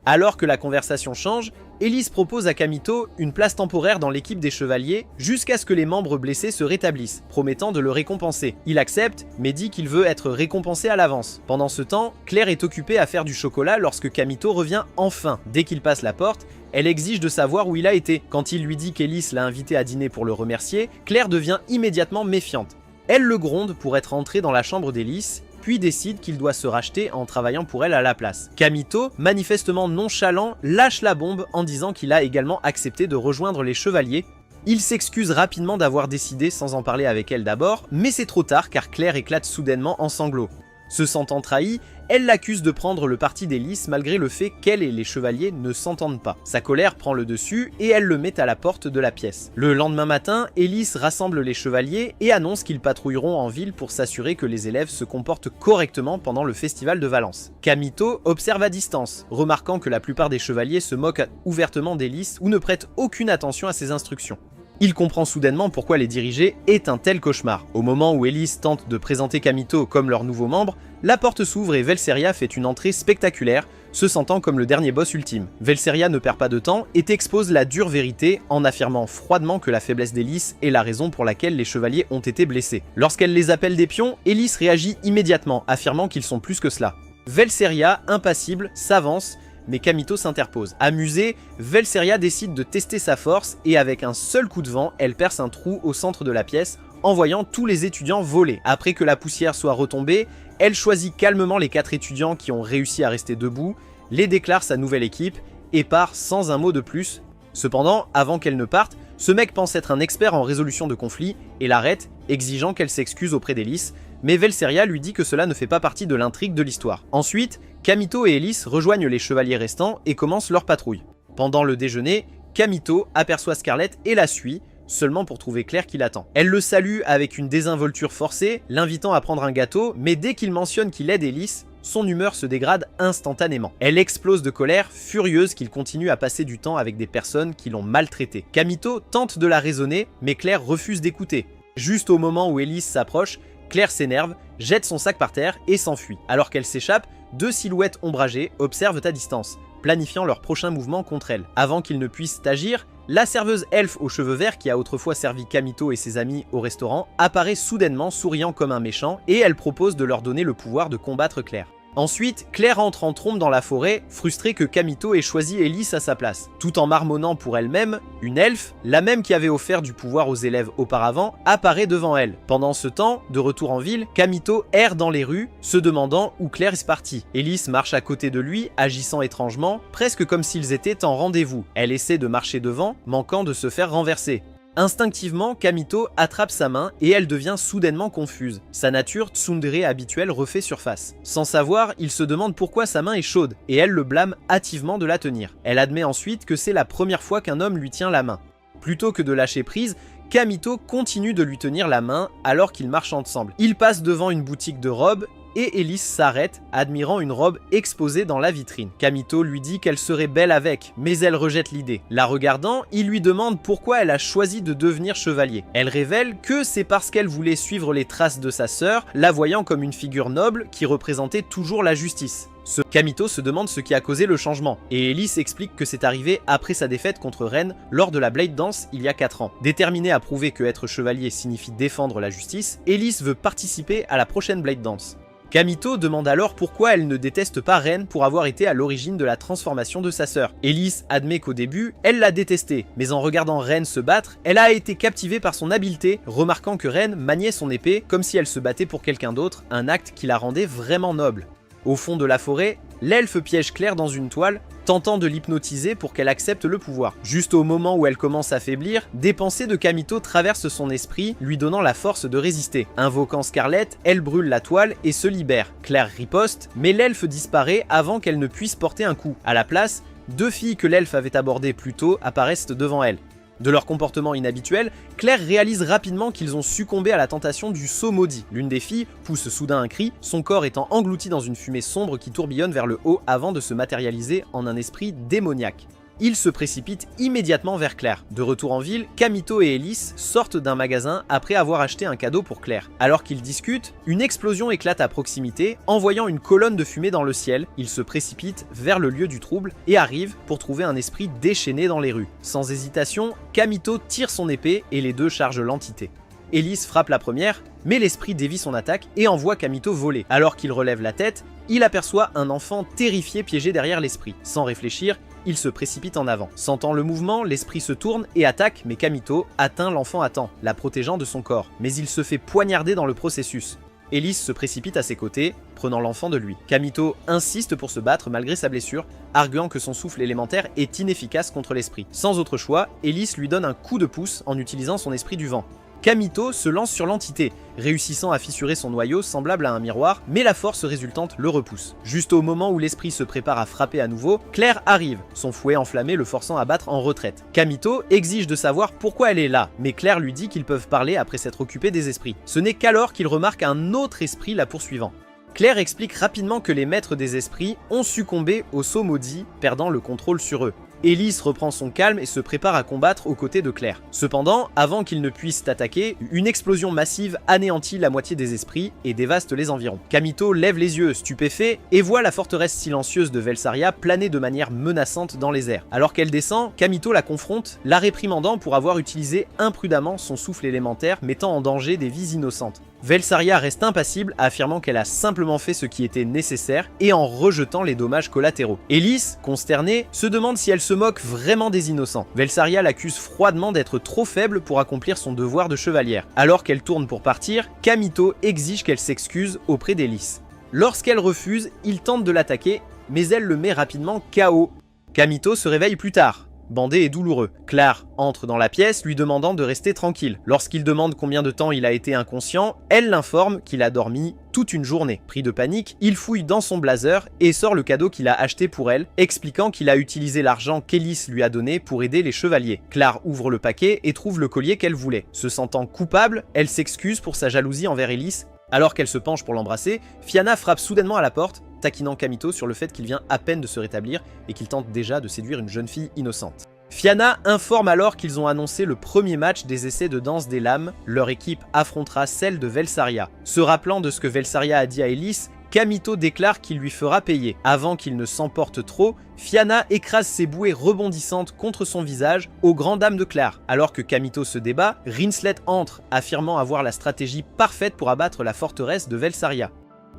Alors que la conversation change, Ellis propose à Kamito une place temporaire dans l'équipe des chevaliers jusqu'à ce que les membres blessés se rétablissent, promettant de le récompenser. Il accepte, mais dit qu'il veut être récompensé à l'avance. Pendant ce temps, Claire est occupée à faire du chocolat lorsque Kamito revient enfin. Dès qu'il passe la porte, elle exige de savoir où il a été. Quand il lui dit qu'Ellis l'a invité à dîner pour le remercier, Claire devient immédiatement méfiante. Elle le gronde pour être entrée dans la chambre d'Ellis, puis décide qu'il doit se racheter en travaillant pour elle à la place. Kamito, manifestement nonchalant, lâche la bombe en disant qu'il a également accepté de rejoindre les chevaliers. Il s'excuse rapidement d'avoir décidé sans en parler avec elle d'abord, mais c'est trop tard car Claire éclate soudainement en sanglots. Se sentant trahie, elle l'accuse de prendre le parti d'Ellis malgré le fait qu'elle et les chevaliers ne s'entendent pas. Sa colère prend le dessus et elle le met à la porte de la pièce. Le lendemain matin, Ellis rassemble les chevaliers et annonce qu'ils patrouilleront en ville pour s'assurer que les élèves se comportent correctement pendant le festival de Valence. Kamito observe à distance, remarquant que la plupart des chevaliers se moquent ouvertement d'Ellis ou ne prêtent aucune attention à ses instructions. Il comprend soudainement pourquoi les diriger est un tel cauchemar. Au moment où Ellis tente de présenter Kamito comme leur nouveau membre, la porte s'ouvre et Velseria fait une entrée spectaculaire, se sentant comme le dernier boss ultime. Velseria ne perd pas de temps et expose la dure vérité en affirmant froidement que la faiblesse d'Ellis est la raison pour laquelle les chevaliers ont été blessés. Lorsqu'elle les appelle des pions, Ellis réagit immédiatement, affirmant qu'ils sont plus que cela. Velseria, impassible, s'avance, mais Kamito s'interpose. Amusée, Velseria décide de tester sa force et avec un seul coup de vent, elle perce un trou au centre de la pièce, envoyant tous les étudiants voler. Après que la poussière soit retombée, elle choisit calmement les 4 étudiants qui ont réussi à rester debout, les déclare sa nouvelle équipe et part sans un mot de plus. Cependant, avant qu'elle ne parte, ce mec pense être un expert en résolution de conflits et l'arrête, exigeant qu'elle s'excuse auprès d'Ellis, mais Velseria lui dit que cela ne fait pas partie de l'intrigue de l'histoire. Ensuite, Kamito et Ellis rejoignent les chevaliers restants et commencent leur patrouille. Pendant le déjeuner, Kamito aperçoit Scarlett et la suit, seulement pour trouver Claire qui l'attend. Elle le salue avec une désinvolture forcée, l'invitant à prendre un gâteau, mais dès qu'il mentionne qu'il aide Ellis, son humeur se dégrade instantanément. Elle explose de colère, furieuse qu'il continue à passer du temps avec des personnes qui l'ont maltraité. Kamito tente de la raisonner, mais Claire refuse d'écouter. Juste au moment où Ellis s'approche, Claire s'énerve, jette son sac par terre et s'enfuit. Alors qu'elle s'échappe, 2 silhouettes ombragées observent à distance, planifiant leur prochain mouvement contre elle. Avant qu'ils ne puissent agir, la serveuse elfe aux cheveux verts qui a autrefois servi Kamito et ses amis au restaurant apparaît soudainement souriant comme un méchant et elle propose de leur donner le pouvoir de combattre Claire. Ensuite, Claire entre en trombe dans la forêt, frustrée que Kamito ait choisi Ellis à sa place. Tout en marmonnant pour elle-même, une elfe, la même qui avait offert du pouvoir aux élèves auparavant, apparaît devant elle. Pendant ce temps, de retour en ville, Kamito erre dans les rues, se demandant où Claire est partie. Ellis marche à côté de lui, agissant étrangement, presque comme s'ils étaient en rendez-vous. Elle essaie de marcher devant, manquant de se faire renverser. Instinctivement, Kamito attrape sa main et elle devient soudainement confuse. Sa nature tsundere habituelle refait surface. Sans savoir, il se demande pourquoi sa main est chaude et elle le blâme hâtivement de la tenir. Elle admet ensuite que c'est la première fois qu'un homme lui tient la main. Plutôt que de lâcher prise, Kamito continue de lui tenir la main alors qu'ils marchent ensemble. Ils passent devant une boutique de robes et Ellis s'arrête, admirant une robe exposée dans la vitrine. Kamito lui dit qu'elle serait belle avec, mais elle rejette l'idée. La regardant, il lui demande pourquoi elle a choisi de devenir chevalier. Elle révèle que c'est parce qu'elle voulait suivre les traces de sa sœur, la voyant comme une figure noble qui représentait toujours la justice. Kamito se demande ce qui a causé le changement, et Ellis explique que c'est arrivé après sa défaite contre Ren lors de la Blade Dance il y a 4 ans. Déterminée à prouver que être chevalier signifie défendre la justice, Ellis veut participer à la prochaine Blade Dance. Kamito demande alors pourquoi elle ne déteste pas Ren pour avoir été à l'origine de la transformation de sa sœur. Ellis admet qu'au début, elle l'a détesté, mais en regardant Ren se battre, elle a été captivée par son habileté, remarquant que Ren maniait son épée comme si elle se battait pour quelqu'un d'autre, un acte qui la rendait vraiment noble. Au fond de la forêt, l'elfe piège Claire dans une toile, tentant de l'hypnotiser pour qu'elle accepte le pouvoir. Juste au moment où elle commence à faiblir, des pensées de Kamito traversent son esprit, lui donnant la force de résister. Invoquant Scarlet, elle brûle la toile et se libère. Claire riposte, mais l'elfe disparaît avant qu'elle ne puisse porter un coup. À la place, 2 filles que l'elfe avait abordées plus tôt apparaissent devant elle. De leur comportement inhabituel, Claire réalise rapidement qu'ils ont succombé à la tentation du saut maudit. L'une des filles pousse soudain un cri, son corps étant englouti dans une fumée sombre qui tourbillonne vers le haut avant de se matérialiser en un esprit démoniaque. Ils se précipitent immédiatement vers Claire. De retour en ville, Kamito et Ellis sortent d'un magasin après avoir acheté un cadeau pour Claire. Alors qu'ils discutent, une explosion éclate à proximité, envoyant une colonne de fumée dans le ciel. Ils se précipitent vers le lieu du trouble et arrivent pour trouver un esprit déchaîné dans les rues. Sans hésitation, Kamito tire son épée et les deux chargent l'entité. Ellis frappe la première, mais l'esprit dévie son attaque et envoie Kamito voler. Alors qu'il relève la tête, il aperçoit un enfant terrifié piégé derrière l'esprit. Sans réfléchir, il se précipite en avant. Sentant le mouvement, l'esprit se tourne et attaque, mais Kamito atteint l'enfant à temps, la protégeant de son corps. Mais il se fait poignarder dans le processus. Ellis se précipite à ses côtés, prenant l'enfant de lui. Kamito insiste pour se battre malgré sa blessure, arguant que son souffle élémentaire est inefficace contre l'esprit. Sans autre choix, Ellis lui donne un coup de pouce en utilisant son esprit du vent. Kamito se lance sur l'entité, réussissant à fissurer son noyau semblable à un miroir, mais la force résultante le repousse. Juste au moment où l'esprit se prépare à frapper à nouveau, Claire arrive, son fouet enflammé le forçant à battre en retraite. Kamito exige de savoir pourquoi elle est là, mais Claire lui dit qu'ils peuvent parler après s'être occupés des esprits. Ce n'est qu'alors qu'il remarque un autre esprit la poursuivant. Claire explique rapidement que les maîtres des esprits ont succombé au saut maudit, perdant le contrôle sur eux. Ellis reprend son calme et se prépare à combattre aux côtés de Claire. Cependant, avant qu'ils ne puissent attaquer, une explosion massive anéantit la moitié des esprits et dévaste les environs. Kamito lève les yeux, stupéfait, et voit la forteresse silencieuse de Velsaria planer de manière menaçante dans les airs. Alors qu'elle descend, Kamito la confronte, la réprimandant pour avoir utilisé imprudemment son souffle élémentaire, mettant en danger des vies innocentes. Velsaria reste impassible, affirmant qu'elle a simplement fait ce qui était nécessaire et en rejetant les dommages collatéraux. Ellis, consternée, se demande si elle se moque vraiment des innocents. Velsaria l'accuse froidement d'être trop faible pour accomplir son devoir de chevalière. Alors qu'elle tourne pour partir, Kamito exige qu'elle s'excuse auprès d'Ellis. Lorsqu'elle refuse, il tente de l'attaquer, mais elle le met rapidement KO. Kamito se réveille plus tard, bandé et douloureux. Claire entre dans la pièce lui demandant de rester tranquille. Lorsqu'il demande combien de temps il a été inconscient, elle l'informe qu'il a dormi toute une journée. Pris de panique, il fouille dans son blazer et sort le cadeau qu'il a acheté pour elle, expliquant qu'il a utilisé l'argent qu'Ellis lui a donné pour aider les chevaliers. Claire ouvre le paquet et trouve le collier qu'elle voulait. Se sentant coupable, elle s'excuse pour sa jalousie envers Ellis. Alors qu'elle se penche pour l'embrasser, Fianna frappe soudainement à la porte, taquinant Kamito sur le fait qu'il vient à peine de se rétablir et qu'il tente déjà de séduire une jeune fille innocente. Fianna informe alors qu'ils ont annoncé le premier match des essais de danse des lames, leur équipe affrontera celle de Velsaria. Se rappelant de ce que Velsaria a dit à Ellis, Kamito déclare qu'il lui fera payer. Avant qu'il ne s'emporte trop, Fianna écrase ses bouées rebondissantes contre son visage, aux grandes dames de Claire. Alors que Kamito se débat, Rinslet entre, affirmant avoir la stratégie parfaite pour abattre la forteresse de Velsaria.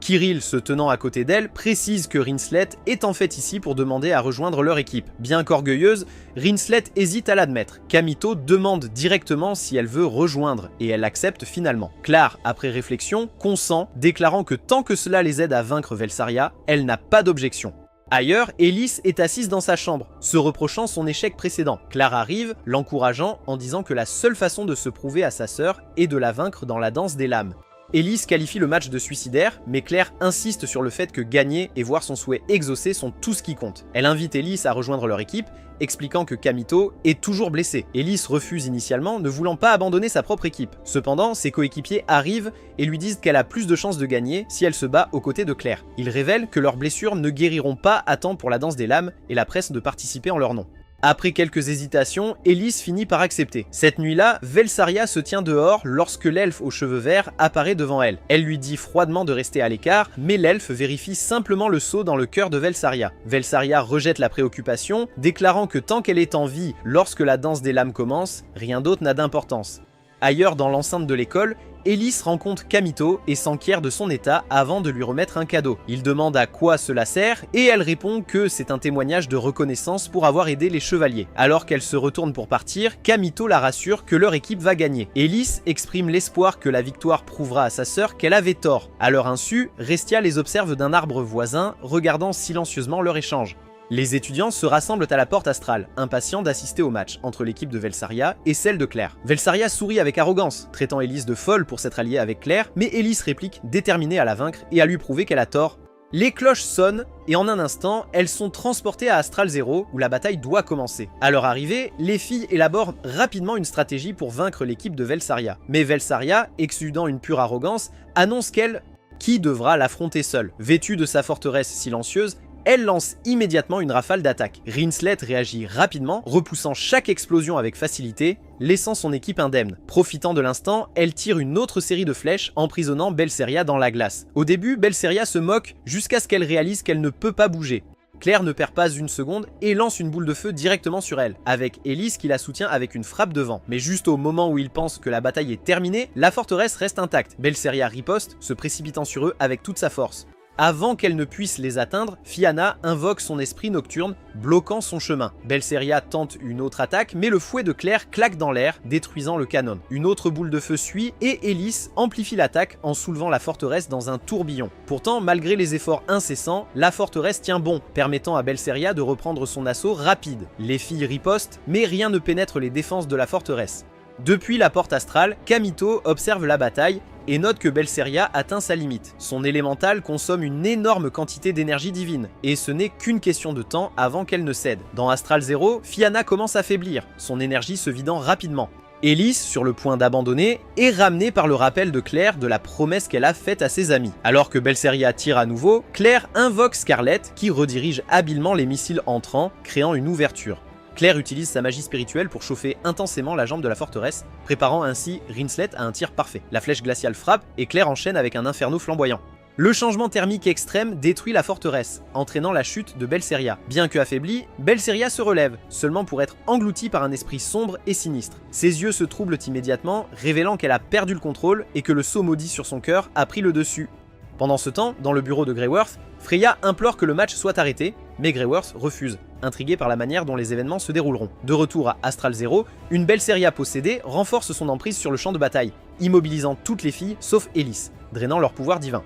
Kirill, se tenant à côté d'elle, précise que Rinslet est en fait ici pour demander à rejoindre leur équipe. Bien qu'orgueilleuse, Rinslet hésite à l'admettre. Kamito demande directement si elle veut rejoindre, et elle accepte finalement. Claire, après réflexion, consent, déclarant que tant que cela les aide à vaincre Velsaria, elle n'a pas d'objection. Ailleurs, Ellis est assise dans sa chambre, se reprochant son échec précédent. Claire arrive, l'encourageant en disant que la seule façon de se prouver à sa sœur est de la vaincre dans la danse des lames. Elise qualifie le match de suicidaire, mais Claire insiste sur le fait que gagner et voir son souhait exaucé sont tout ce qui compte. Elle invite Elise à rejoindre leur équipe, expliquant que Kamito est toujours blessé. Elise refuse initialement, ne voulant pas abandonner sa propre équipe. Cependant, ses coéquipiers arrivent et lui disent qu'elle a plus de chances de gagner si elle se bat aux côtés de Claire. Ils révèlent que leurs blessures ne guériront pas à temps pour la danse des lames et la presse de participer en leur nom. Après quelques hésitations, Elise finit par accepter. Cette nuit-là, Velsaria se tient dehors lorsque l'elfe aux cheveux verts apparaît devant elle. Elle lui dit froidement de rester à l'écart, mais l'elfe vérifie simplement le saut dans le cœur de Velsaria. Velsaria rejette la préoccupation, déclarant que tant qu'elle est en vie lorsque la danse des lames commence, rien d'autre n'a d'importance. Ailleurs dans l'enceinte de l'école, Elise rencontre Kamito et s'enquiert de son état avant de lui remettre un cadeau. Il demande à quoi cela sert et elle répond que c'est un témoignage de reconnaissance pour avoir aidé les chevaliers. Alors qu'elle se retourne pour partir, Kamito la rassure que leur équipe va gagner. Elise exprime l'espoir que la victoire prouvera à sa sœur qu'elle avait tort. À leur insu, Restia les observe d'un arbre voisin, regardant silencieusement leur échange. Les étudiants se rassemblent à la porte astrale, impatients d'assister au match entre l'équipe de Velsaria et celle de Claire. Velsaria sourit avec arrogance, traitant Elise de folle pour s'être alliée avec Claire, mais Elise réplique, déterminée à la vaincre et à lui prouver qu'elle a tort. Les cloches sonnent, et en un instant, elles sont transportées à Astral Zero, où la bataille doit commencer. À leur arrivée, les filles élaborent rapidement une stratégie pour vaincre l'équipe de Velsaria. Mais Velsaria, exudant une pure arrogance, annonce qui devra l'affronter seule. Vêtue de sa forteresse silencieuse, elle lance immédiatement une rafale d'attaque. Rinslet réagit rapidement, repoussant chaque explosion avec facilité, laissant son équipe indemne. Profitant de l'instant, elle tire une autre série de flèches, emprisonnant Belseria dans la glace. Au début, Belseria se moque jusqu'à ce qu'elle réalise qu'elle ne peut pas bouger. Claire ne perd pas une seconde et lance une boule de feu directement sur elle, avec Elise qui la soutient avec une frappe de vent. Mais juste au moment où ils pensent que la bataille est terminée, la forteresse reste intacte. Belseria riposte, se précipitant sur eux avec toute sa force. Avant qu'elle ne puisse les atteindre, Fianna invoque son esprit nocturne, bloquant son chemin. Belseria tente une autre attaque, mais le fouet de Claire claque dans l'air, détruisant le canon. Une autre boule de feu suit, et Elise amplifie l'attaque en soulevant la forteresse dans un tourbillon. Pourtant, malgré les efforts incessants, la forteresse tient bon, permettant à Belseria de reprendre son assaut rapide. Les filles ripostent, mais rien ne pénètre les défenses de la forteresse. Depuis la porte astrale, Kamito observe la bataille et note que Belseria atteint sa limite. Son élémental consomme une énorme quantité d'énergie divine, et ce n'est qu'une question de temps avant qu'elle ne cède. Dans Astral Zero, Fianna commence à faiblir, son énergie se vidant rapidement. Elise, sur le point d'abandonner, est ramenée par le rappel de Claire de la promesse qu'elle a faite à ses amis. Alors que Belseria tire à nouveau, Claire invoque Scarlet qui redirige habilement les missiles entrants, créant une ouverture. Claire utilise sa magie spirituelle pour chauffer intensément la jambe de la forteresse, préparant ainsi Rinslet à un tir parfait. La flèche glaciale frappe et Claire enchaîne avec un inferno flamboyant. Le changement thermique extrême détruit la forteresse, entraînant la chute de Belseria. Bien que affaiblie, Belseria se relève, seulement pour être engloutie par un esprit sombre et sinistre. Ses yeux se troublent immédiatement, révélant qu'elle a perdu le contrôle et que le sceau maudit sur son cœur a pris le dessus. Pendant ce temps, dans le bureau de Greyworth, Freya implore que le match soit arrêté, mais Greyworth refuse, intrigué par la manière dont les événements se dérouleront. De retour à Astral Zero, une Belseria possédée renforce son emprise sur le champ de bataille, immobilisant toutes les filles sauf Elise, drainant leur pouvoir divin.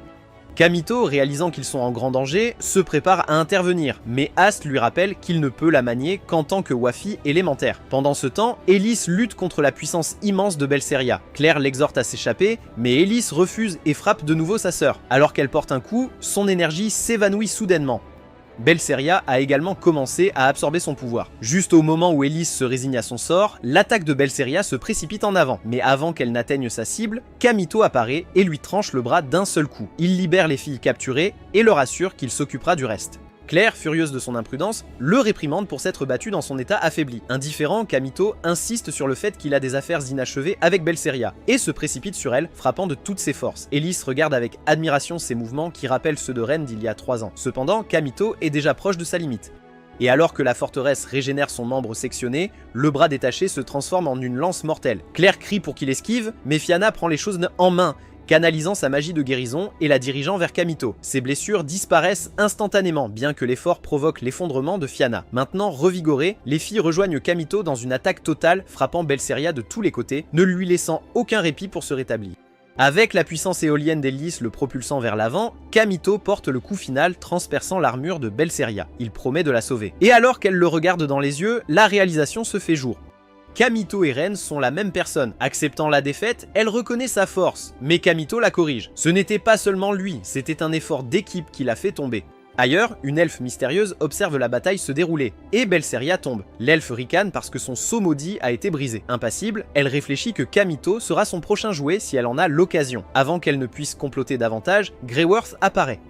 Kamito, réalisant qu'ils sont en grand danger, se prépare à intervenir, mais Ast lui rappelle qu'il ne peut la manier qu'en tant que Wafi élémentaire. Pendant ce temps, Elise lutte contre la puissance immense de Belseria. Claire l'exhorte à s'échapper, mais Elise refuse et frappe de nouveau sa sœur. Alors qu'elle porte un coup, son énergie s'évanouit soudainement. Belseria a également commencé à absorber son pouvoir. Juste au moment où Elise se résigne à son sort, l'attaque de Belseria se précipite en avant. Mais avant qu'elle n'atteigne sa cible, Kamito apparaît et lui tranche le bras d'un seul coup. Il libère les filles capturées et leur assure qu'il s'occupera du reste. Claire, furieuse de son imprudence, le réprimande pour s'être battu dans son état affaibli. Indifférent, Kamito insiste sur le fait qu'il a des affaires inachevées avec Belseria et se précipite sur elle, frappant de toutes ses forces. Elise regarde avec admiration ses mouvements qui rappellent ceux de Ren d'il y a 3 ans. Cependant, Kamito est déjà proche de sa limite. Et alors que la forteresse régénère son membre sectionné, le bras détaché se transforme en une lance mortelle. Claire crie pour qu'il esquive, mais Fianna prend les choses en main, canalisant sa magie de guérison et la dirigeant vers Kamito. Ses blessures disparaissent instantanément, bien que l'effort provoque l'effondrement de Fianna. Maintenant revigorées, les filles rejoignent Kamito dans une attaque totale, frappant Belseria de tous les côtés, ne lui laissant aucun répit pour se rétablir. Avec la puissance éolienne d'Elise le propulsant vers l'avant, Kamito porte le coup final transperçant l'armure de Belseria. Il promet de la sauver. Et alors qu'elle le regarde dans les yeux, la réalisation se fait jour. Kamito et Ren sont la même personne. Acceptant la défaite, elle reconnaît sa force, mais Kamito la corrige. Ce n'était pas seulement lui, c'était un effort d'équipe qui l'a fait tomber. Ailleurs, une elfe mystérieuse observe la bataille se dérouler, et Belseria tombe. L'elfe ricane parce que son sceau maudit a été brisé. Impassible, elle réfléchit que Kamito sera son prochain jouet si elle en a l'occasion. Avant qu'elle ne puisse comploter davantage, Greyworth apparaît.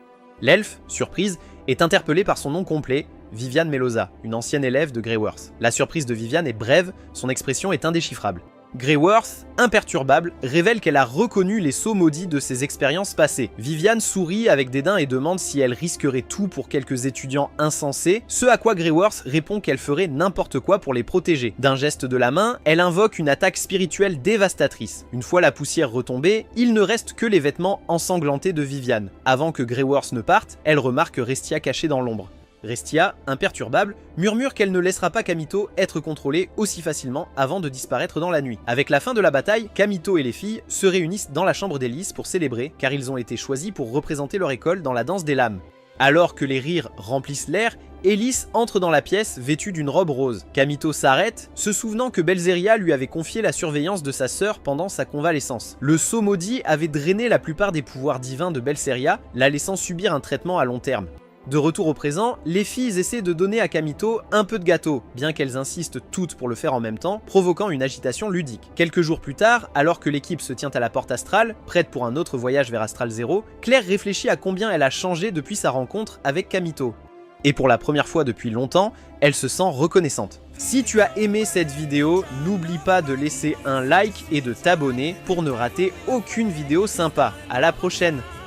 L'elfe, surprise, est interpellée par son nom complet, Viviane Melosa, une ancienne élève de Greyworth. La surprise de Viviane est brève, son expression est indéchiffrable. Greyworth, imperturbable, révèle qu'elle a reconnu les sceaux maudits de ses expériences passées. Viviane sourit avec dédain et demande si elle risquerait tout pour quelques étudiants insensés, ce à quoi Greyworth répond qu'elle ferait n'importe quoi pour les protéger. D'un geste de la main, elle invoque une attaque spirituelle dévastatrice. Une fois la poussière retombée, il ne reste que les vêtements ensanglantés de Viviane. Avant que Greyworth ne parte, elle remarque Restia cachée dans l'ombre. Restia, imperturbable, murmure qu'elle ne laissera pas Kamito être contrôlée aussi facilement avant de disparaître dans la nuit. Avec la fin de la bataille, Kamito et les filles se réunissent dans la chambre d'Elise pour célébrer car ils ont été choisis pour représenter leur école dans la danse des lames. Alors que les rires remplissent l'air, Elise entre dans la pièce vêtue d'une robe rose. Kamito s'arrête, se souvenant que Belseria lui avait confié la surveillance de sa sœur pendant sa convalescence. Le sceau maudit avait drainé la plupart des pouvoirs divins de Belseria, la laissant subir un traitement à long terme. De retour au présent, les filles essaient de donner à Kamito un peu de gâteau, bien qu'elles insistent toutes pour le faire en même temps, provoquant une agitation ludique. Quelques jours plus tard, alors que l'équipe se tient à la porte astrale, prête pour un autre voyage vers Astral Zero, Claire réfléchit à combien elle a changé depuis sa rencontre avec Kamito. Et pour la première fois depuis longtemps, elle se sent reconnaissante. Si tu as aimé cette vidéo, n'oublie pas de laisser un like et de t'abonner pour ne rater aucune vidéo sympa. À la prochaine!